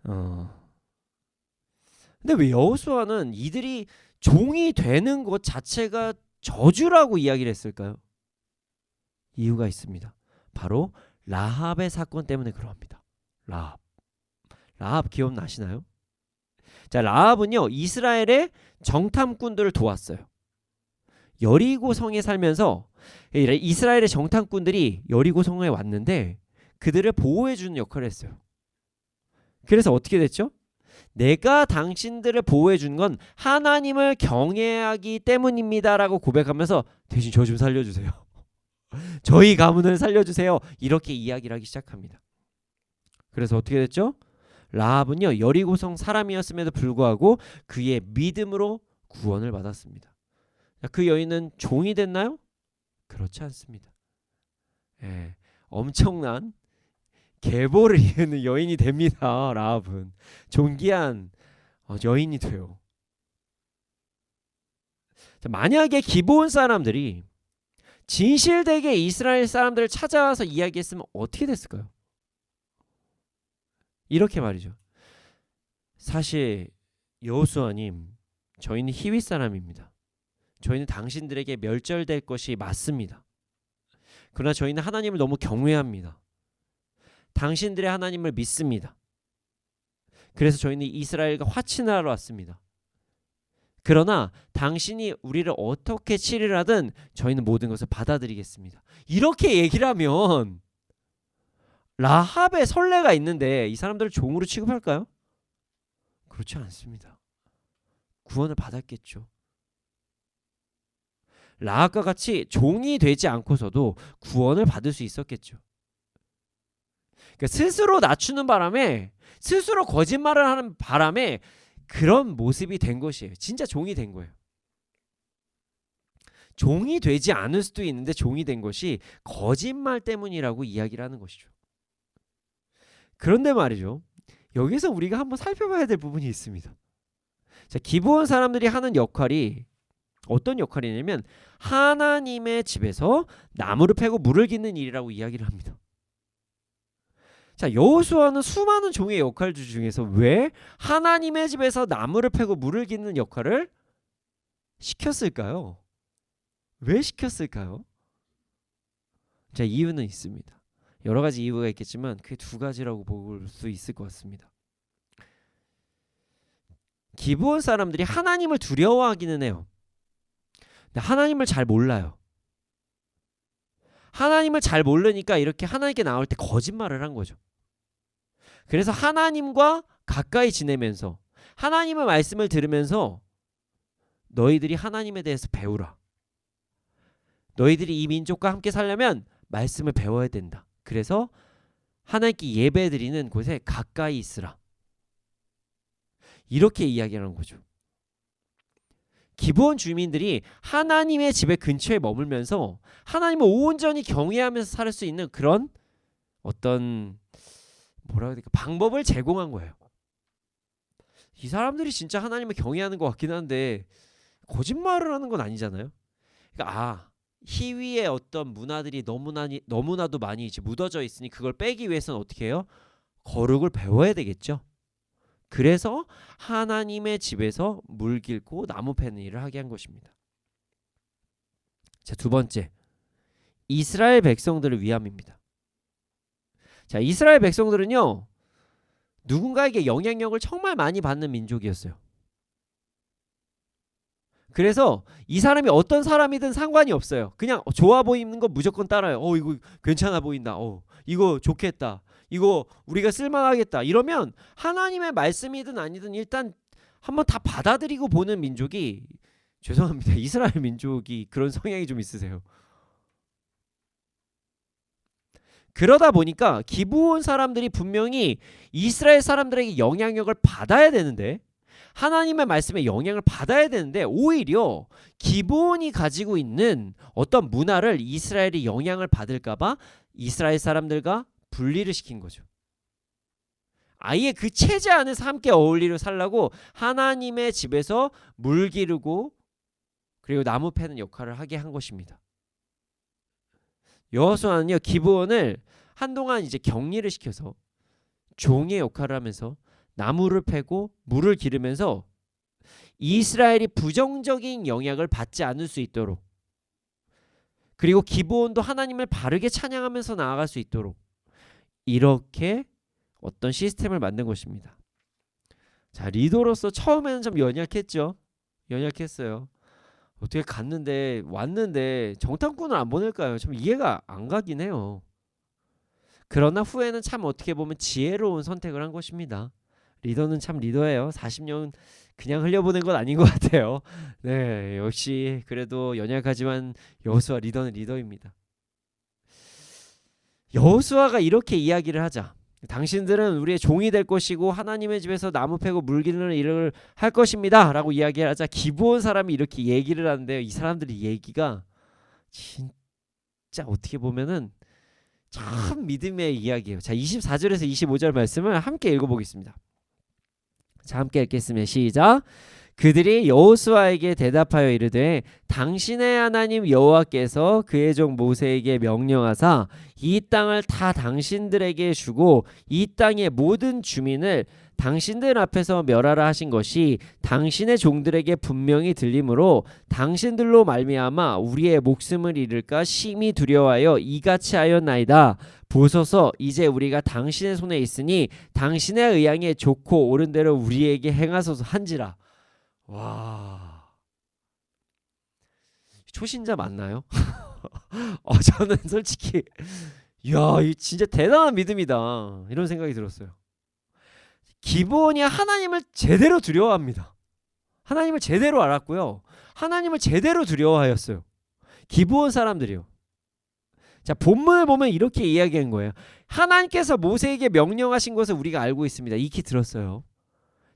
근데 왜 여호수아는 이들이 종이 되는 것 자체가 저주라고 이야기를 했을까요? 이유가 있습니다. 바로 라합의 사건 때문에 그러합니다. 라합 기억나시나요? 자, 라합은요 이스라엘의 정탐꾼들을 도왔어요. 여리고 성에 살면서 이스라엘의 정탐꾼들이 여리고 성에 왔는데 그들을 보호해 주는 역할을 했어요. 그래서 어떻게 됐죠? 내가 당신들을 보호해 준 건 하나님을 경외하기 때문입니다라고 고백하면서 대신 저 좀 살려주세요. 저희 가문을 살려주세요. 이렇게 이야기를 하기 시작합니다. 그래서 어떻게 됐죠? 라합은요 여리고성 사람이었음에도 불구하고 그의 믿음으로 구원을 받았습니다. 그 여인은 종이 됐나요? 그렇지 않습니다. 예, 엄청난 계보를 이루는 여인이 됩니다. 라합은 존귀한 여인이 돼요. 자, 만약에 기브온 사람들이 진실되게 이스라엘 사람들을 찾아와서 이야기했으면 어떻게 됐을까요? 이렇게 말이죠. 사실 여호수아님, 저희는 히윗 사람입니다. 저희는 당신들에게 멸절될 것이 맞습니다. 그러나 저희는 하나님을 너무 경외합니다. 당신들의 하나님을 믿습니다. 그래서 저희는 이스라엘과 화친하러 왔습니다. 그러나 당신이 우리를 어떻게 치리를 하든 저희는 모든 것을 받아들이겠습니다. 이렇게 얘기를 하면 라합의 선례가 있는데 이 사람들을 종으로 취급할까요? 그렇지 않습니다. 구원을 받았겠죠. 라합과 같이 종이 되지 않고서도 구원을 받을 수 있었겠죠. 그러니까 스스로 낮추는 바람에, 스스로 거짓말을 하는 바람에 그런 모습이 된 것이에요. 진짜 종이 된 거예요. 종이 되지 않을 수도 있는데 종이 된 것이 거짓말 때문이라고 이야기를 하는 것이죠. 그런데 말이죠, 여기서 우리가 한번 살펴봐야 될 부분이 있습니다. 자, 기브온 사람들이 하는 역할이 어떤 역할이냐면 하나님의 집에서 나무를 패고 물을 깃는 일이라고 이야기를 합니다. 자, 여호수아는 수많은 종의 역할들 중에서 왜 하나님의 집에서 나무를 패고 물을 깃는 역할을 시켰을까요? 왜 시켰을까요? 자, 이유는 있습니다. 여러 가지 이유가 있겠지만 그게 두 가지라고 볼 수 있을 것 같습니다. 기브온 사람들이 하나님을 두려워하기는 해요. 근데 하나님을 잘 몰라요. 하나님을 잘 모르니까 이렇게 하나님께 나올 때 거짓말을 한 거죠. 그래서 하나님과 가까이 지내면서 하나님의 말씀을 들으면서 너희들이 하나님에 대해서 배우라. 너희들이 이 민족과 함께 살려면 말씀을 배워야 된다. 그래서 하나님께 예배드리는 곳에 가까이 있으라. 이렇게 이야기하는 거죠. 기브온 주민들이 하나님의 집의 근처에 머물면서 하나님을 온전히 경외하면서 살 수 있는 그런 어떤 뭐라고 해야 될까, 방법을 제공한 거예요. 이 사람들이 진짜 하나님을 경외하는 것 같긴 한데 거짓말을 하는 건 아니잖아요. 그러니까 희위의 어떤 문화들이 너무나도 많이 이제 묻어져 있으니 그걸 빼기 위해서는 어떻게 해요? 거룩을 배워야 되겠죠. 그래서 하나님의 집에서 물 길고 나무 패는 일을 하게 한 것입니다. 자, 두 번째, 이스라엘 백성들을 위함입니다. 자, 이스라엘 백성들은요 누군가에게 영향력을 정말 많이 받는 민족이었어요. 그래서 이 사람이 어떤 사람이든 상관이 없어요. 그냥 좋아 보이는 거 무조건 따라요. 이거 괜찮아 보인다. 이거 좋겠다. 이거 우리가 쓸만하겠다. 이러면 하나님의 말씀이든 아니든 일단 한번 다 받아들이고 보는 민족이, 죄송합니다, 이스라엘 민족이 그런 성향이 좀 있으세요. 그러다 보니까 기브온 사람들이 분명히 이스라엘 사람들에게 영향력을 받아야 되는데, 하나님의 말씀에 영향을 받아야 되는데 오히려 기브온이 가지고 있는 어떤 문화를 이스라엘이 영향을 받을까봐 이스라엘 사람들과 분리를 시킨 거죠. 아예 그 체제 안에서 함께 어울리려 살라고 하나님의 집에서 물 기르고 그리고 나무 패는 역할을 하게 한 것입니다. 여호수아는요 기브온을 한동안 이제 격리를 시켜서 종의 역할을 하면서 나무를 패고 물을 기르면서 이스라엘이 부정적인 영향을 받지 않을 수 있도록, 그리고 기브온도 하나님을 바르게 찬양하면서 나아갈 수 있도록 이렇게 어떤 시스템을 만든 것입니다. 자, 리더로서 처음에는 좀 연약했죠. 연약했어요. 어떻게 왔는데 정탐꾼을 안 보낼까요? 좀 이해가 안 가긴 해요. 그러나 후에는 참 어떻게 보면 지혜로운 선택을 한 것입니다. 리더는 참 리더예요. 40년 그냥 흘려보낸 건 아닌 것 같아요. 네, 역시 그래도 연약하지만 여호수아 리더는 리더입니다. 여호수아가 이렇게 이야기를 하자. 당신들은 우리의 종이 될 것이고 하나님의 집에서 나무 패고 물 기르는 일을 할 것입니다 라고 이야기를 하자 기브온 사람이 이렇게 얘기를 하는데요. 이 사람들이 얘기가 진짜 어떻게 보면은 참 믿음의 이야기예요. 자, 24절에서 25절 말씀을 함께 읽어보겠습니다. 자, 함께 읽겠습니다. 시작. 그들이 여호수아에게 대답하여 이르되 당신의 하나님 여호와께서 그의 종 모세에게 명령하사 이 땅을 다 당신들에게 주고 이 땅의 모든 주민을 당신들 앞에서 멸하라 하신 것이 당신의 종들에게 분명히 들리므로 당신들로 말미암아 우리의 목숨을 잃을까 심히 두려워하여 이같이 하였나이다. 보소서 이제 우리가 당신의 손에 있으니 당신의 의향에 좋고 옳은 대로 우리에게 행하소서 한지라. 와, 초신자 맞나요? 저는 솔직히 이야, 이 진짜 대단한 믿음이다 이런 생각이 들었어요. 기브온이 하나님을 제대로 두려워합니다. 하나님을 제대로 알았고요. 하나님을 제대로 두려워하였어요. 기브온 사람들이요. 자, 본문을 보면 이렇게 이야기한 거예요. 하나님께서 모세에게 명령하신 것을 우리가 알고 있습니다. 익히 들었어요.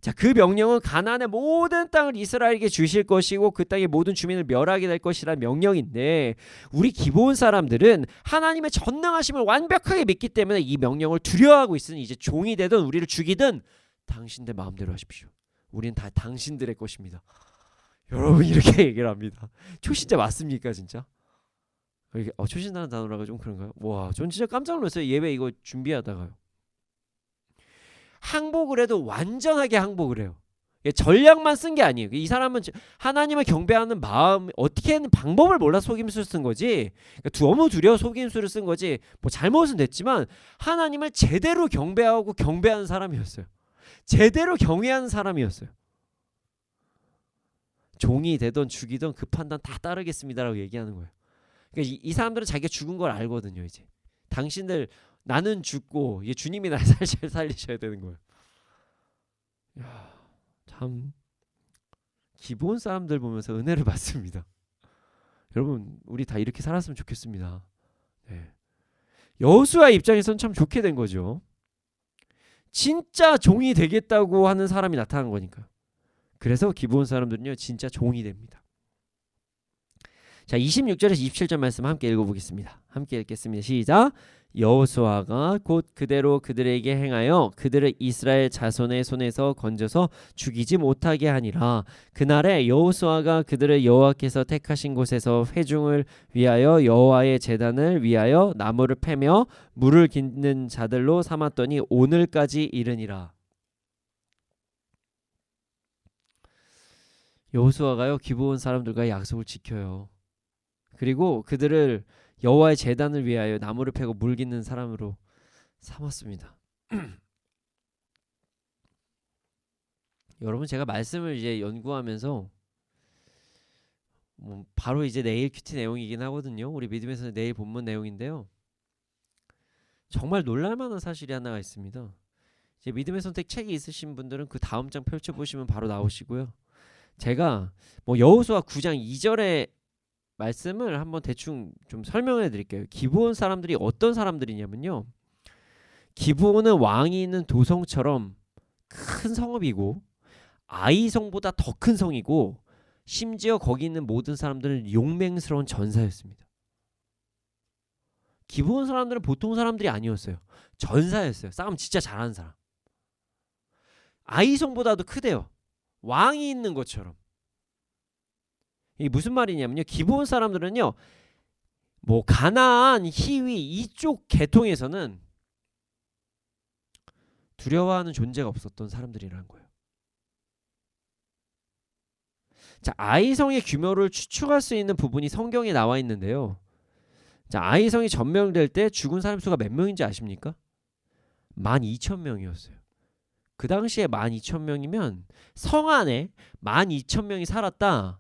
자, 그 명령은 가나안의 모든 땅을 이스라엘에게 주실 것이고 그 땅의 모든 주민을 멸하게 될 것이라는 명령인데 우리 기브온 사람들은 하나님의 전능하심을 완벽하게 믿기 때문에 이 명령을 두려워하고 있으니 이제 종이 되든 우리를 죽이든 당신들 마음대로 하십시오. 우리는 다 당신들의 것입니다. 여러분 이렇게 얘기를 합니다. 초신자 맞습니까 진짜? 초신자라는 단어라가 좀 그런가요? 와, 전 진짜 깜짝 놀랐어요. 예배 이거 준비하다가요. 항복을 해도 완전하게 항복을 해요. 전략만 쓴 게 아니에요. 이 사람은 하나님을 경배하는 마음 어떻게 하는 방법을 몰라서 속임수를 쓴 거지. 너무 두려워 속임수를 쓴 거지. 뭐 잘못은 됐지만 하나님을 제대로 경배하고 경배하는 사람이었어요. 제대로 경외하는 사람이었어요. 종이 되던 죽이던 그 판단 다 따르겠습니다라고 얘기하는 거예요. 그러니까 이 사람들은 자기가 죽은 걸 알거든요. 이제 당신들 나는 죽고 이게 주님이 날 살리셔야 되는 거예요. 야, 참 기본 사람들 보면서 은혜를 받습니다. 여러분 우리 다 이렇게 살았으면 좋겠습니다. 네. 여호수아 입장에서는 참 좋게 된 거죠. 진짜 종이 되겠다고 하는 사람이 나타난 거니까. 그래서 기본 사람들은요 진짜 종이 됩니다. 자, 26절에서 27절 말씀 함께 읽어보겠습니다. 함께 읽겠습니다. 시작. 여호수아가 곧 그대로 그들에게 행하여 그들을 이스라엘 자손의 손에서 건져서 죽이지 못하게 하니라. 그날에 여호수아가 그들을 여호와께서 택하신 곳에서 회중을 위하여 여호와의 제단을 위하여 나무를 패며 물을 깃는 자들로 삼았더니 오늘까지 이르니라. 여호수아가요 기브온 사람들과 약속을 지켜요. 그리고 그들을 여호와의 제단을 위하여 나무를 패고 물 깃는 사람으로 삼았습니다. 여러분 제가 말씀을 이제 연구하면서 바로 이제 내일 큐티 내용이긴 하거든요. 우리 믿음에서 내일 본문 내용인데요. 정말 놀랄만한 사실이 하나가 있습니다. 이제 믿음의 선택 책이 있으신 분들은 그 다음 장 펼쳐보시면 바로 나오시고요. 제가 여호수아 9장 2절에 말씀을 한번 대충 좀 설명해 드릴게요. 기브온 사람들이 어떤 사람들이냐면요. 기브온은 왕이 있는 도성처럼 큰 성읍이고 아이성보다 더 큰 성이고 심지어 거기 있는 모든 사람들은 용맹스러운 전사였습니다. 기브온 사람들은 보통 사람들이 아니었어요. 전사였어요. 싸움 진짜 잘하는 사람. 아이성보다도 크대요. 왕이 있는 것처럼. 이게 무슨 말이냐면요. 기브온 사람들은요. 가나안, 히위 이쪽 계통에서는 두려워하는 존재가 없었던 사람들이라는 거예요. 자, 아이성의 규모를 추측할 수 있는 부분이 성경에 나와 있는데요. 자, 아이성이 점령될 때 죽은 사람 수가 몇 명인지 아십니까? 12,000명이었어요. 그 당시에 12,000명이면 성 안에 12,000명이 살았다.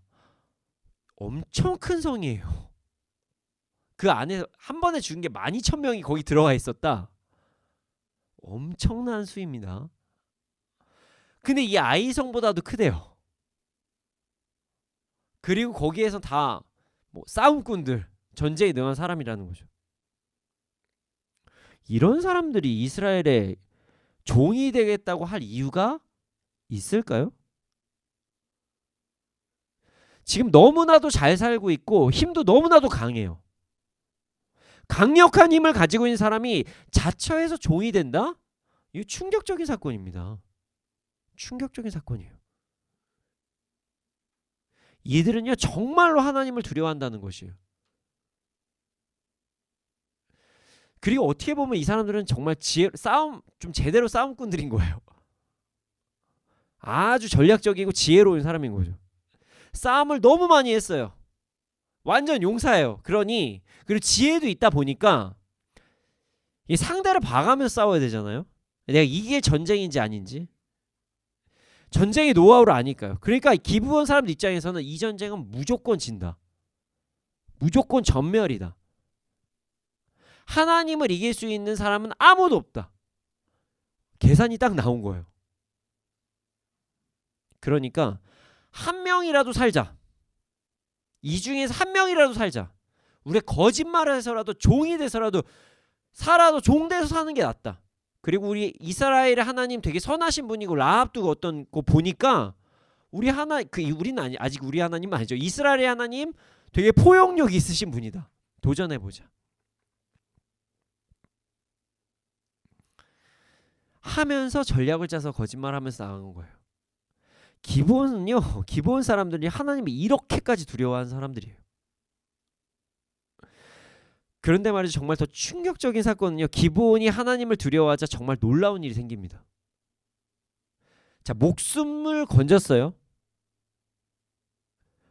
엄청 큰 성이에요. 그 안에 한 번에 죽은 게 12,000명이 거기 들어가 있었다. 엄청난 수입니다. 근데 이 아이성보다도 크대요. 그리고 거기에서 다 뭐 싸움꾼들, 전쟁에 능한 사람이라는 거죠. 이런 사람들이 이스라엘의 종이 되겠다고 할 이유가 있을까요? 지금 너무나도 잘 살고 있고 힘도 너무나도 강해요. 강력한 힘을 가지고 있는 사람이 자처해서 종이 된다? 이거 충격적인 사건입니다. 충격적인 사건이에요. 이들은요 정말로 하나님을 두려워한다는 것이에요. 그리고 어떻게 보면 이 사람들은 정말 좀 제대로 싸움꾼들인 거예요. 아주 전략적이고 지혜로운 사람인 거죠. 싸움을 너무 많이 했어요. 완전 용사예요. 그리고 지혜도 있다 보니까 이 상대를 봐가면서 싸워야 되잖아요. 내가 이게 전쟁인지 아닌지. 전쟁의 노하우를 아니까요. 그러니까 기브온 사람들 입장에서는 이 전쟁은 무조건 진다. 무조건 전멸이다. 하나님을 이길 수 있는 사람은 아무도 없다. 계산이 딱 나온 거예요. 그러니까 한 명이라도 살자. 이 중에서 한 명이라도 살자. 우리가 거짓말을 해서라도 종이 돼서라도 살아도 종 돼서 사는 게 낫다. 그리고 우리 이스라엘의 하나님 되게 선하신 분이고 라합도 어떤 거 보니까 우리는 아직 우리 하나님은 아니죠. 이스라엘의 하나님 되게 포용력이 있으신 분이다. 도전해 보자. 하면서 전략을 짜서 거짓말하면서 나간 거예요. 기본 사람들이 하나님을 이렇게까지 두려워하는 사람들이에요. 그런데 말이죠. 정말 더 충격적인 사건은요. 기브온이 하나님을 두려워하자 정말 놀라운 일이 생깁니다. 자, 목숨을 건졌어요.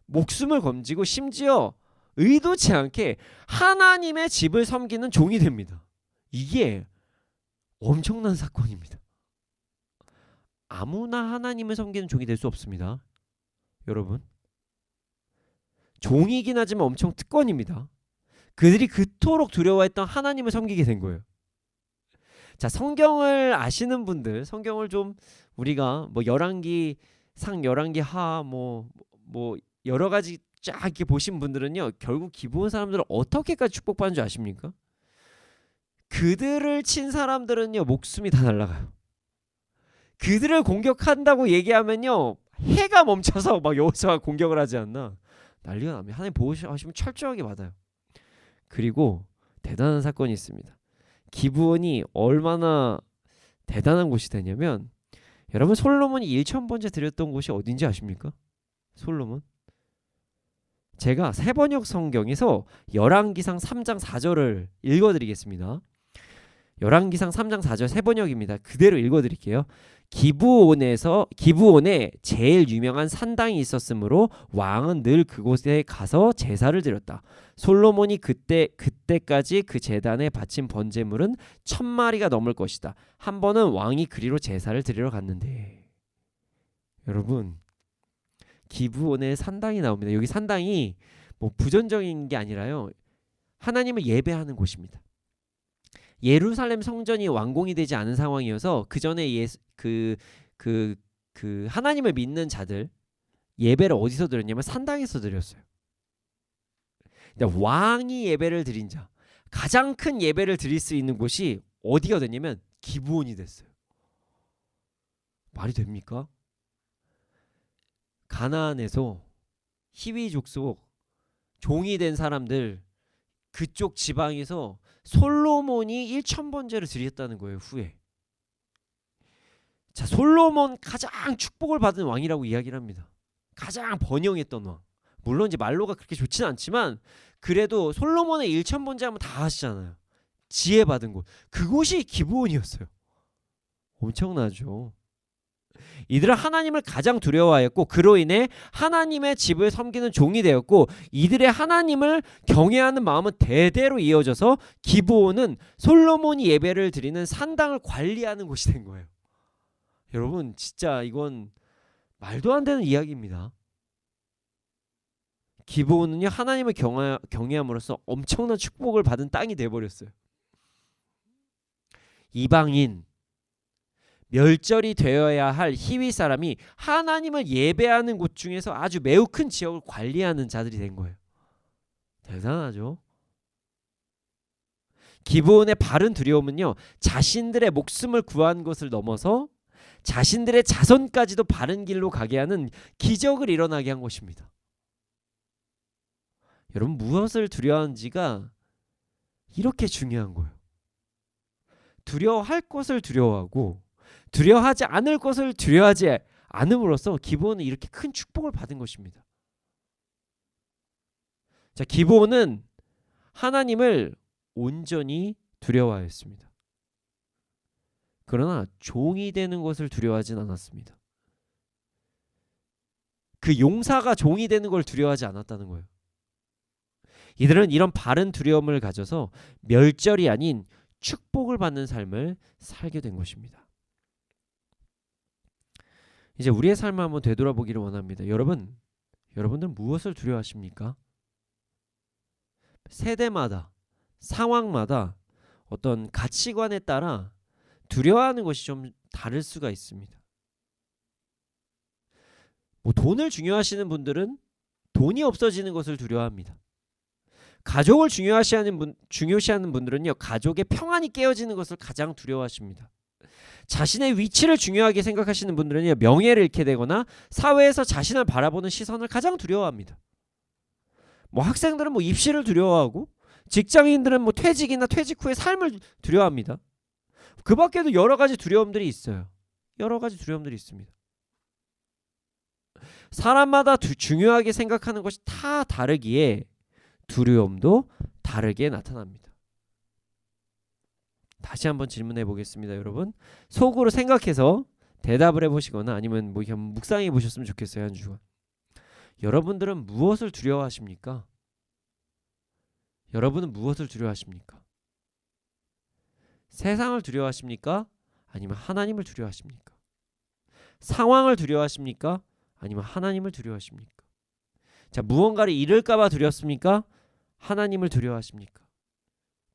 목숨을 건지고 심지어 의도치 않게 하나님의 집을 섬기는 종이 됩니다. 이게 엄청난 사건입니다. 아무나 하나님을 섬기는 종이 될 수 없습니다. 여러분. 종이긴 하지만 엄청 특권입니다. 그들이 그토록 두려워했던 하나님을 섬기게 된 거예요. 자, 성경을 아시는 분들, 성경을 좀 우리가 뭐 열왕기상, 열왕기하 뭐 여러 가지 쫙 이렇게 보신 분들은요, 결국 기브온 사람들을 어떻게까지 축복받는 줄 아십니까? 그들을 친 사람들은요, 목숨이 다 날아가요. 그들을 공격한다고 얘기하면요, 해가 멈춰서 막 여호수아가 공격을 하지 않나 난리가 납니다. 하나님 보호하시면 철저하게 받아요. 그리고 대단한 사건이 있습니다. 기브온이 얼마나 대단한 곳이 되냐면, 여러분 솔로몬이 1,000번째 드렸던 곳이 어딘지 아십니까? 솔로몬? 제가 세번역 성경에서 열왕기상 3장 4절을 읽어드리겠습니다. 열왕기상 3장 4절 세번역입니다. 그대로 읽어드릴게요. 기브온에 제일 유명한 산당이 있었으므로 왕은 늘 그곳에 가서 제사를 드렸다. 솔로몬이 그때까지 그 제단에 바친 번제물은 1,000마리가 넘을 것이다. 한 번은 왕이 그리로 제사를 드리러 갔는데, 여러분 기브온에 산당이 나옵니다. 여기 산당이 뭐 부전적인 게 아니라요, 하나님을 예배하는 곳입니다. 예루살렘 성전이 완공이 되지 않은 상황이어서 그 전에 하나님을 믿는 자들 예배를 어디서 드렸냐면 산당에서 드렸어요. 근데 왕이 예배를 드린 자, 가장 큰 예배를 드릴 수 있는 곳이 어디가 됐냐면 기브온이 됐어요. 말이 됩니까? 가나안에서 히위 족속 종이 된 사람들, 그쪽 지방에서 솔로몬이 1,000번째를 드렸다는 거예요. 후에. 자, 솔로몬 가장 축복을 받은 왕이라고 이야기를 합니다. 가장 번영했던 왕. 물론 이제 말로가 그렇게 좋지는 않지만 그래도 솔로몬의 1,000번째 하면 다 하시잖아요. 지혜 받은 곳. 그곳이 기브온이었어요. 엄청나죠. 이들은 하나님을 가장 두려워하였고 그로 인해 하나님의 집을 섬기는 종이 되었고 이들의 하나님을 경외하는 마음은 대대로 이어져서 기브온은 솔로몬이 예배를 드리는 산당을 관리하는 곳이 된 거예요. 여러분 진짜 이건 말도 안 되는 이야기입니다. 기브온은요 하나님을 경외함으로써 엄청난 축복을 받은 땅이 되어버렸어요. 이방인 멸절이 되어야 할 히위 사람이 하나님을 예배하는 곳 중에서 아주 매우 큰 지역을 관리하는 자들이 된 거예요. 대단하죠. 기브온의 바른 두려움은요 자신들의 목숨을 구한 것을 넘어서 자신들의 자손까지도 바른 길로 가게 하는 기적을 일어나게 한 것입니다. 여러분 무엇을 두려워하는지가 이렇게 중요한 거예요. 두려워할 것을 두려워하고 두려워하지 않을 것을 두려워하지 않음으로써 기브온은 이렇게 큰 축복을 받은 것입니다. 자, 기브온은 하나님을 온전히 두려워하였습니다. 그러나 종이 되는 것을 두려워하진 않았습니다. 그 용사가 종이 되는 걸 두려워하지 않았다는 거예요. 이들은 이런 바른 두려움을 가져서 멸절이 아닌 축복을 받는 삶을 살게 된 것입니다. 이제 우리의 삶을 한번 되돌아보기를 원합니다. 여러분들은 무엇을 두려워하십니까? 세대마다 상황마다 어떤 가치관에 따라 두려워하는 것이 좀 다를 수가 있습니다. 돈을 중요하시는 분들은 돈이 없어지는 것을 두려워합니다. 가족을 중요시하는 분들은요 가족의 평안이 깨어지는 것을 가장 두려워하십니다. 자신의 위치를 중요하게 생각하시는 분들은요 명예를 잃게 되거나 사회에서 자신을 바라보는 시선을 가장 두려워합니다. 학생들은 입시를 두려워하고 직장인들은 퇴직이나 퇴직 후의 삶을 두려워합니다. 그 밖에도 여러 가지 두려움들이 있어요. 여러 가지 두려움들이 있습니다. 사람마다 중요하게 생각하는 것이 다 다르기에 두려움도 다르게 나타납니다. 다시 한번 질문해 보겠습니다. 여러분 속으로 생각해서 대답을 해보시거나 아니면 묵상해 보셨으면 좋겠어요. 한 주간 여러분들은 무엇을 두려워하십니까? 여러분은 무엇을 두려워하십니까? 세상을 두려워하십니까? 아니면 하나님을 두려워하십니까? 상황을 두려워하십니까? 아니면 하나님을 두려워하십니까? 자, 무언가를 잃을까봐 두렵습니까? 하나님을 두려워하십니까?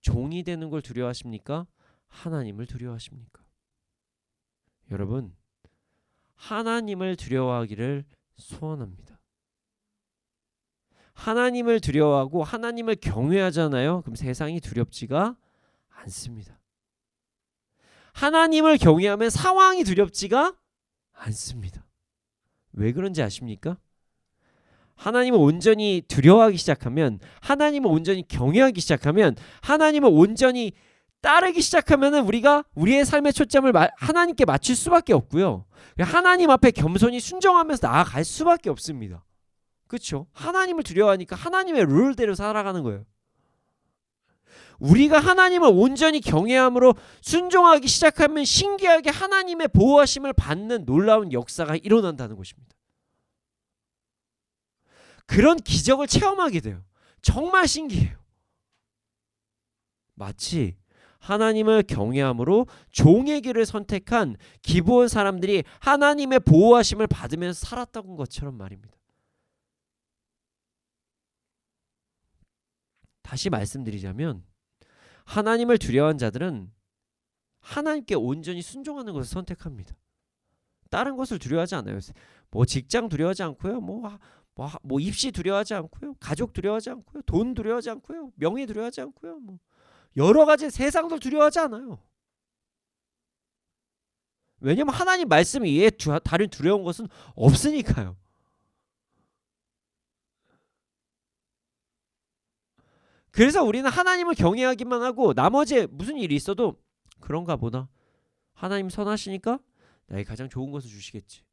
종이 되는 걸 두려워하십니까? 하나님을 두려워하십니까? 여러분, 하나님을 두려워하기를 소원합니다. 하나님을 두려워하고 하나님을 경외하잖아요. 그럼 세상이 두렵지가 않습니다. 하나님을 경외하면 상황이 두렵지가 않습니다. 왜 그런지 아십니까? 하나님을 온전히 두려워하기 시작하면, 하나님을 온전히 경외하기 시작하면, 하나님을 온전히 따르기 시작하면은 우리가 우리의 삶의 초점을 하나님께 맞출 수밖에 없고요. 하나님 앞에 겸손히 순종하면서 나아갈 수밖에 없습니다. 그렇죠? 하나님을 두려워하니까 하나님의 룰대로 살아가는 거예요. 우리가 하나님을 온전히 경외함으로 순종하기 시작하면 신기하게 하나님의 보호하심을 받는 놀라운 역사가 일어난다는 것입니다. 그런 기적을 체험하게 돼요. 정말 신기해요. 마치 하나님을 경외함으로 종의 길을 선택한 기브온 사람들이 하나님의 보호하심을 받으면서 살았던 것처럼 말입니다. 다시 말씀드리자면 하나님을 두려워한 자들은 하나님께 온전히 순종하는 것을 선택합니다. 다른 것을 두려워하지 않아요. 직장 두려워하지 않고요. 입시 두려워하지 않고요. 가족 두려워하지 않고요. 돈 두려워하지 않고요. 명예 두려워하지 않고요. 여러 가지 세상도 두려워하지 않아요. 왜냐하면 하나님 말씀 외에 다른 두려운 것은 없으니까요. 그래서 우리는 하나님을 경외하기만 하고 나머지 무슨 일이 있어도 그런가 보다. 하나님 선하시니까 나에게 가장 좋은 것을 주시겠지.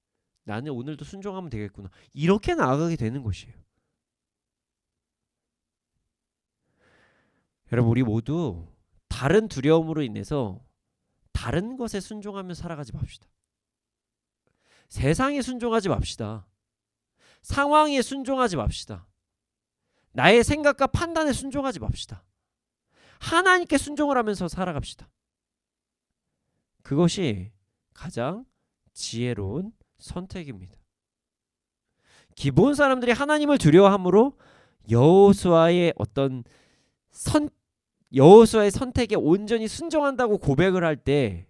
나는 오늘도 순종하면 되겠구나. 이렇게 나아가게 되는 것이에요. 여러분, 우리 모두 다른 두려움으로 인해서 다른 것에 순종하며 살아가지 맙시다. 세상에 순종하지 맙시다. 상황에 순종하지 맙시다. 나의 생각과 판단에 순종하지 맙시다. 하나님께 순종을 하면서 살아갑시다. 그것이 가장 지혜로운 선택입니다. 기본 사람들이 하나님을 두려워함으로 여호수아의 선택에 온전히 순종한다고 고백을 할 때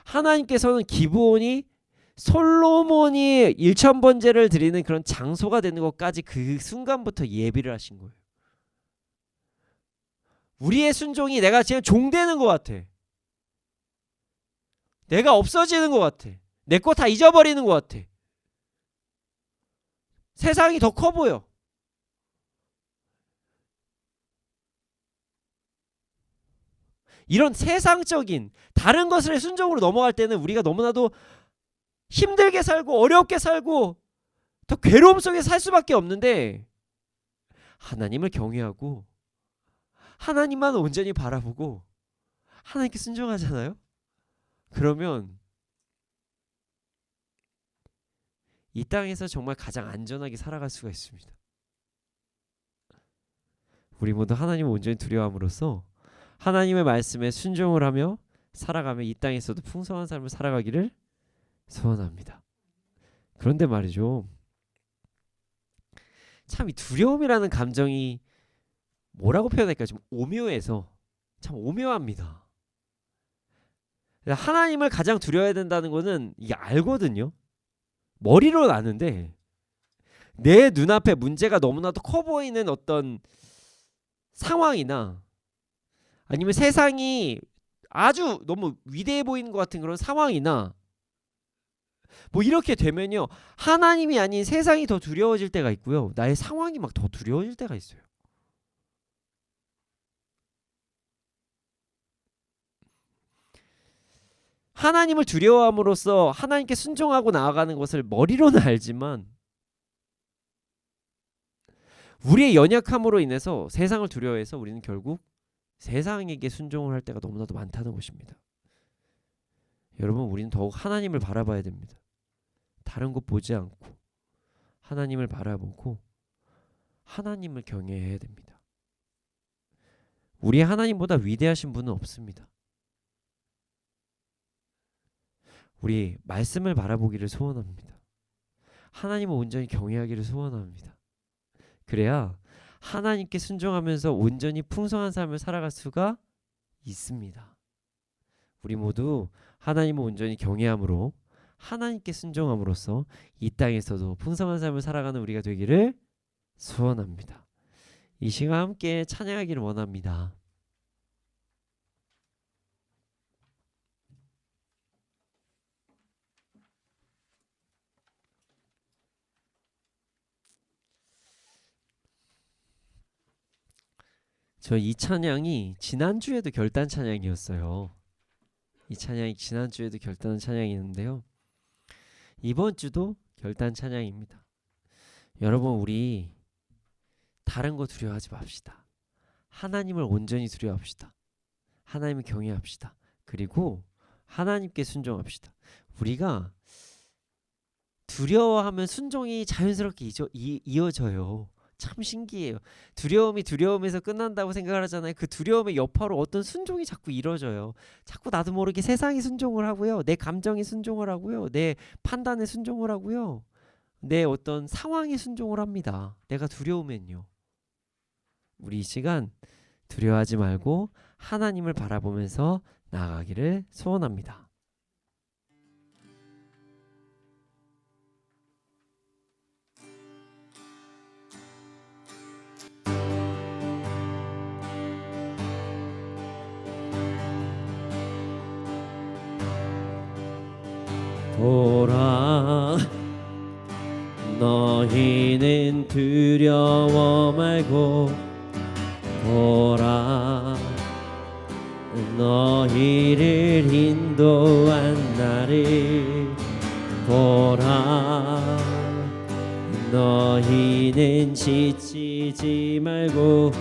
하나님께서는 기브온이 솔로몬이 1000번제를 드리는 그런 장소가 되는 것까지 그 순간부터 예비를 하신 거예요. 우리의 순종이 내가 지금 종되는 것 같아. 내가 없어지는 것 같아. 내 거 다 잊어버리는 것 같아. 세상이 더 커 보여. 이런 세상적인 다른 것을 순종으로 넘어갈 때는 우리가 너무나도 힘들게 살고 어렵게 살고 더 괴로움 속에 살 수밖에 없는데, 하나님을 경외하고 하나님만 온전히 바라보고 하나님께 순종하잖아요. 그러면 이 땅에서 정말 가장 안전하게 살아갈 수가 있습니다. 우리 모두 하나님을 온전히 두려워함으로써 하나님의 말씀에 순종을 하며 살아가며 이 땅에서도 풍성한 삶을 살아가기를 소원합니다. 그런데 말이죠, 참 이 두려움이라는 감정이 뭐라고 표현할까요? 좀 오묘해서 참 오묘합니다. 하나님을 가장 두려워해야 된다는 거는 이게 알거든요. 머리로는 아는데 내 눈앞에 문제가 너무나도 커 보이는 어떤 상황이나 아니면 세상이 아주 너무 위대해 보이는 것 같은 그런 상황이나 뭐 이렇게 되면요, 하나님이 아닌 세상이 더 두려워질 때가 있고요, 나의 상황이 막 더 두려워질 때가 있어요. 하나님을 두려워함으로써 하나님께 순종하고 나아가는 것을 머리로는 알지만 우리의 연약함으로 인해서 세상을 두려워해서 우리는 결국 세상에게 순종을 할 때가 너무나도 많다는 것입니다. 여러분, 우리는 더욱 하나님을 바라봐야 됩니다. 다른 것 보지 않고 하나님을 바라보고 하나님을 경외해야 됩니다. 우리 하나님보다 위대하신 분은 없습니다. 우리 말씀을 바라보기를 소원합니다. 하나님을 온전히 경외하기를 소원합니다. 그래야 하나님께 순종하면서 온전히 풍성한 삶을 살아갈 수가 있습니다. 우리 모두 하나님을 온전히 경외함으로 하나님께 순종함으로써 이 땅에서도 풍성한 삶을 살아가는 우리가 되기를 소원합니다. 이 시간 함께 찬양하기를 원합니다. 저 이 찬양이 지난주에도 결단 찬양이었어요. 이 찬양이 지난주에도 결단 찬양이었는데요, 이번 주도 결단 찬양입니다. 여러분, 우리 다른 거 두려워하지 맙시다. 하나님을 온전히 두려워합시다. 하나님을 경외합시다. 그리고 하나님께 순종합시다. 우리가 두려워하면 순종이 자연스럽게 이어져요. 참 신기해요. 두려움이 두려움에서 끝난다고 생각을 하잖아요. 그 두려움의 여파로 어떤 순종이 자꾸 이루어져요. 자꾸 나도 모르게 세상에 순종을 하고요, 내 감정에 순종을 하고요, 내 판단에 순종을 하고요, 내 어떤 상황에 순종을 합니다. 내가 두려우면요. 우리 이 시간 두려워하지 말고 하나님을 바라보면서 나아가기를 소원합니다. 보라, 너희는 두려워 말고 보라, 너희를 인도한 나를 보라, 너희는 지치지 말고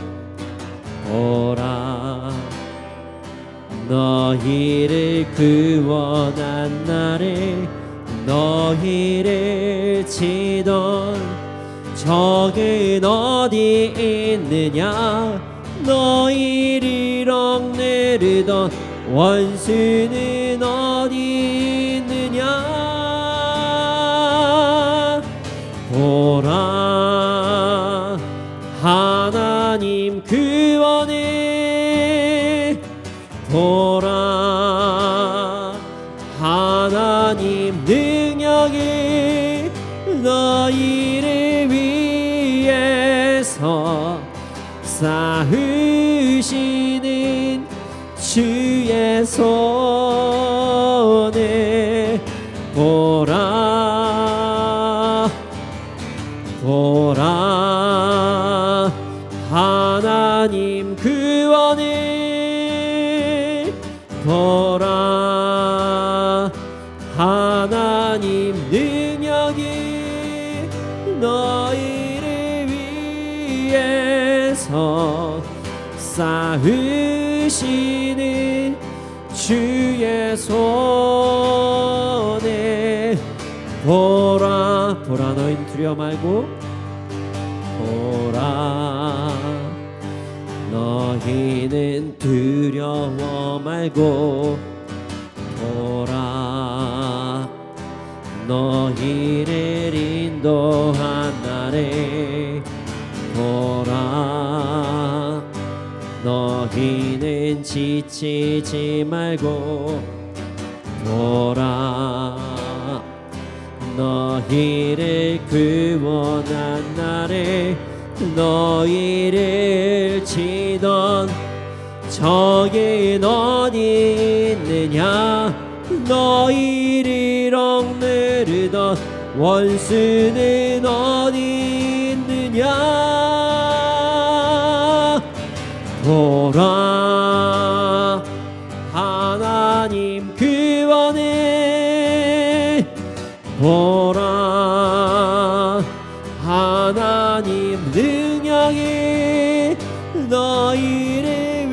보라, 너희를 구원한 나를 너희를 치던 적은 어디 있느냐 너희를 억누르던 원수는 어디 있느냐 보라 하나님 구원을 보라 하나님 능력이 너희를 위해서 쌓으시는 주의 손에 보라 보라 하나님 구원을 보라 하나님 능력이 너희를 위해서 쌓으시는 주의 손에 보라 보라 너희는 두려워 말고 보라 너희는 두려워 말고 보라 너희를 인도한 나를 보라 너희는 지치지 말고 보라 너희를 구원한 나를 너희를 치던 적은 어디 있느냐 너희를 억누르던 원수는 어디 있느냐 보라 하나님 구원을 보라 하나님 능력이 너희를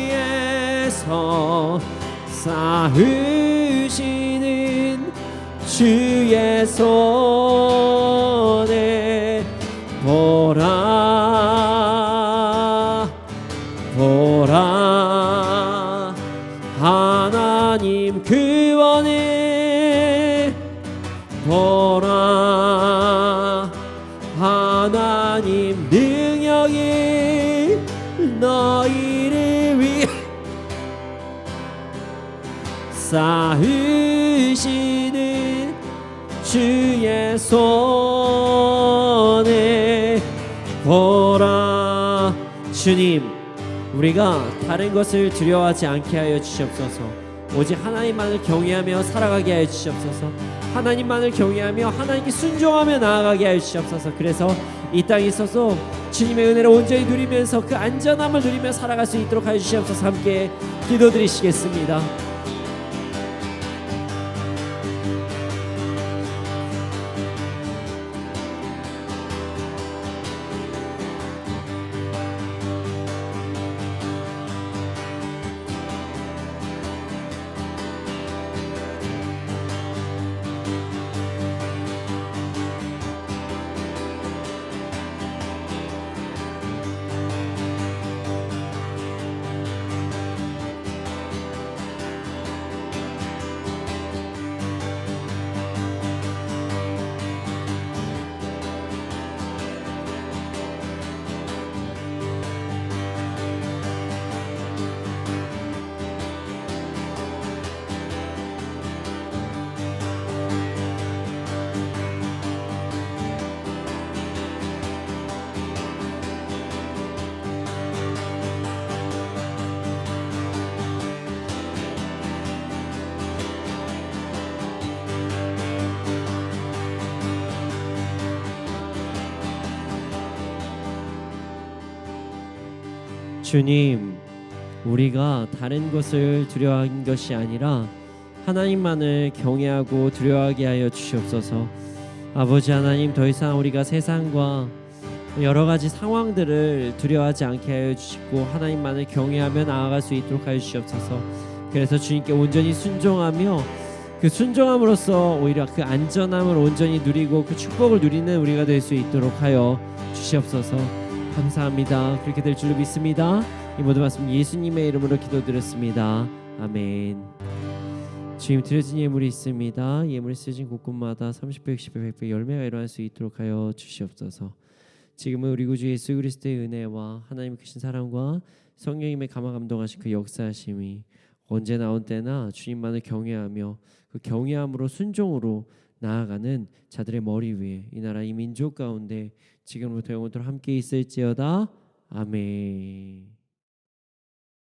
위해서 쌓으시는 주의 손에 보라 보라 하나님 구원을 보라 하나님 능력이 너희를 위해 쌓으시는 주의 손에 보라 주님 우리가 다른 것을 두려워하지 않게 하여 주시옵소서 오직 하나님만을 경외하며 살아가게 하여 주시옵소서 하나님만을 경외하며 하나님께 순종하며 나아가게 하여 주시옵소서 그래서 이 땅에 있어서 주님의 은혜를 온전히 누리면서 그 안전함을 누리며 살아갈 수 있도록 하여 주시옵소서 함께 기도드리시겠습니다. 주님, 우리가 다른 것을 두려워한 것이 아니라 하나님만을 경외하고 두려워하게 하여 주시옵소서. 아버지 하나님, 더 이상 우리가 세상과 여러 가지 상황들을 두려워하지 않게 하여 주시고 하나님만을 경외하며 나아갈 수 있도록 하여 주시옵소서. 그래서 주님께 온전히 순종하며 그 순종함으로써 오히려 그 안전함을 온전히 누리고 그 축복을 누리는 우리가 될 수 있도록 하여 주시옵소서. 감사합니다. 그렇게 될 줄로 믿습니다. 이 모든 말씀 예수님의 이름으로 기도드렸습니다. 아멘. 주님 드려진 예물이 있습니다. 예물이 쓰여진 곳곳마다 30배, 60배, 100배 열매가 일어날 수 있도록 하여 주시옵소서. 지금은 우리 구주 예수 그리스도의 은혜와 하나님의 크신 사랑과 성령님의 감화 감동하신 그 역사하심이 언제나 온 때나 주님만을 경외하며 그 경외함으로 순종으로 나아가는 자들의 머리 위에 이 나라 이 민족 가운데 지금부터 영원토록 함께 있을지어다. 아멘.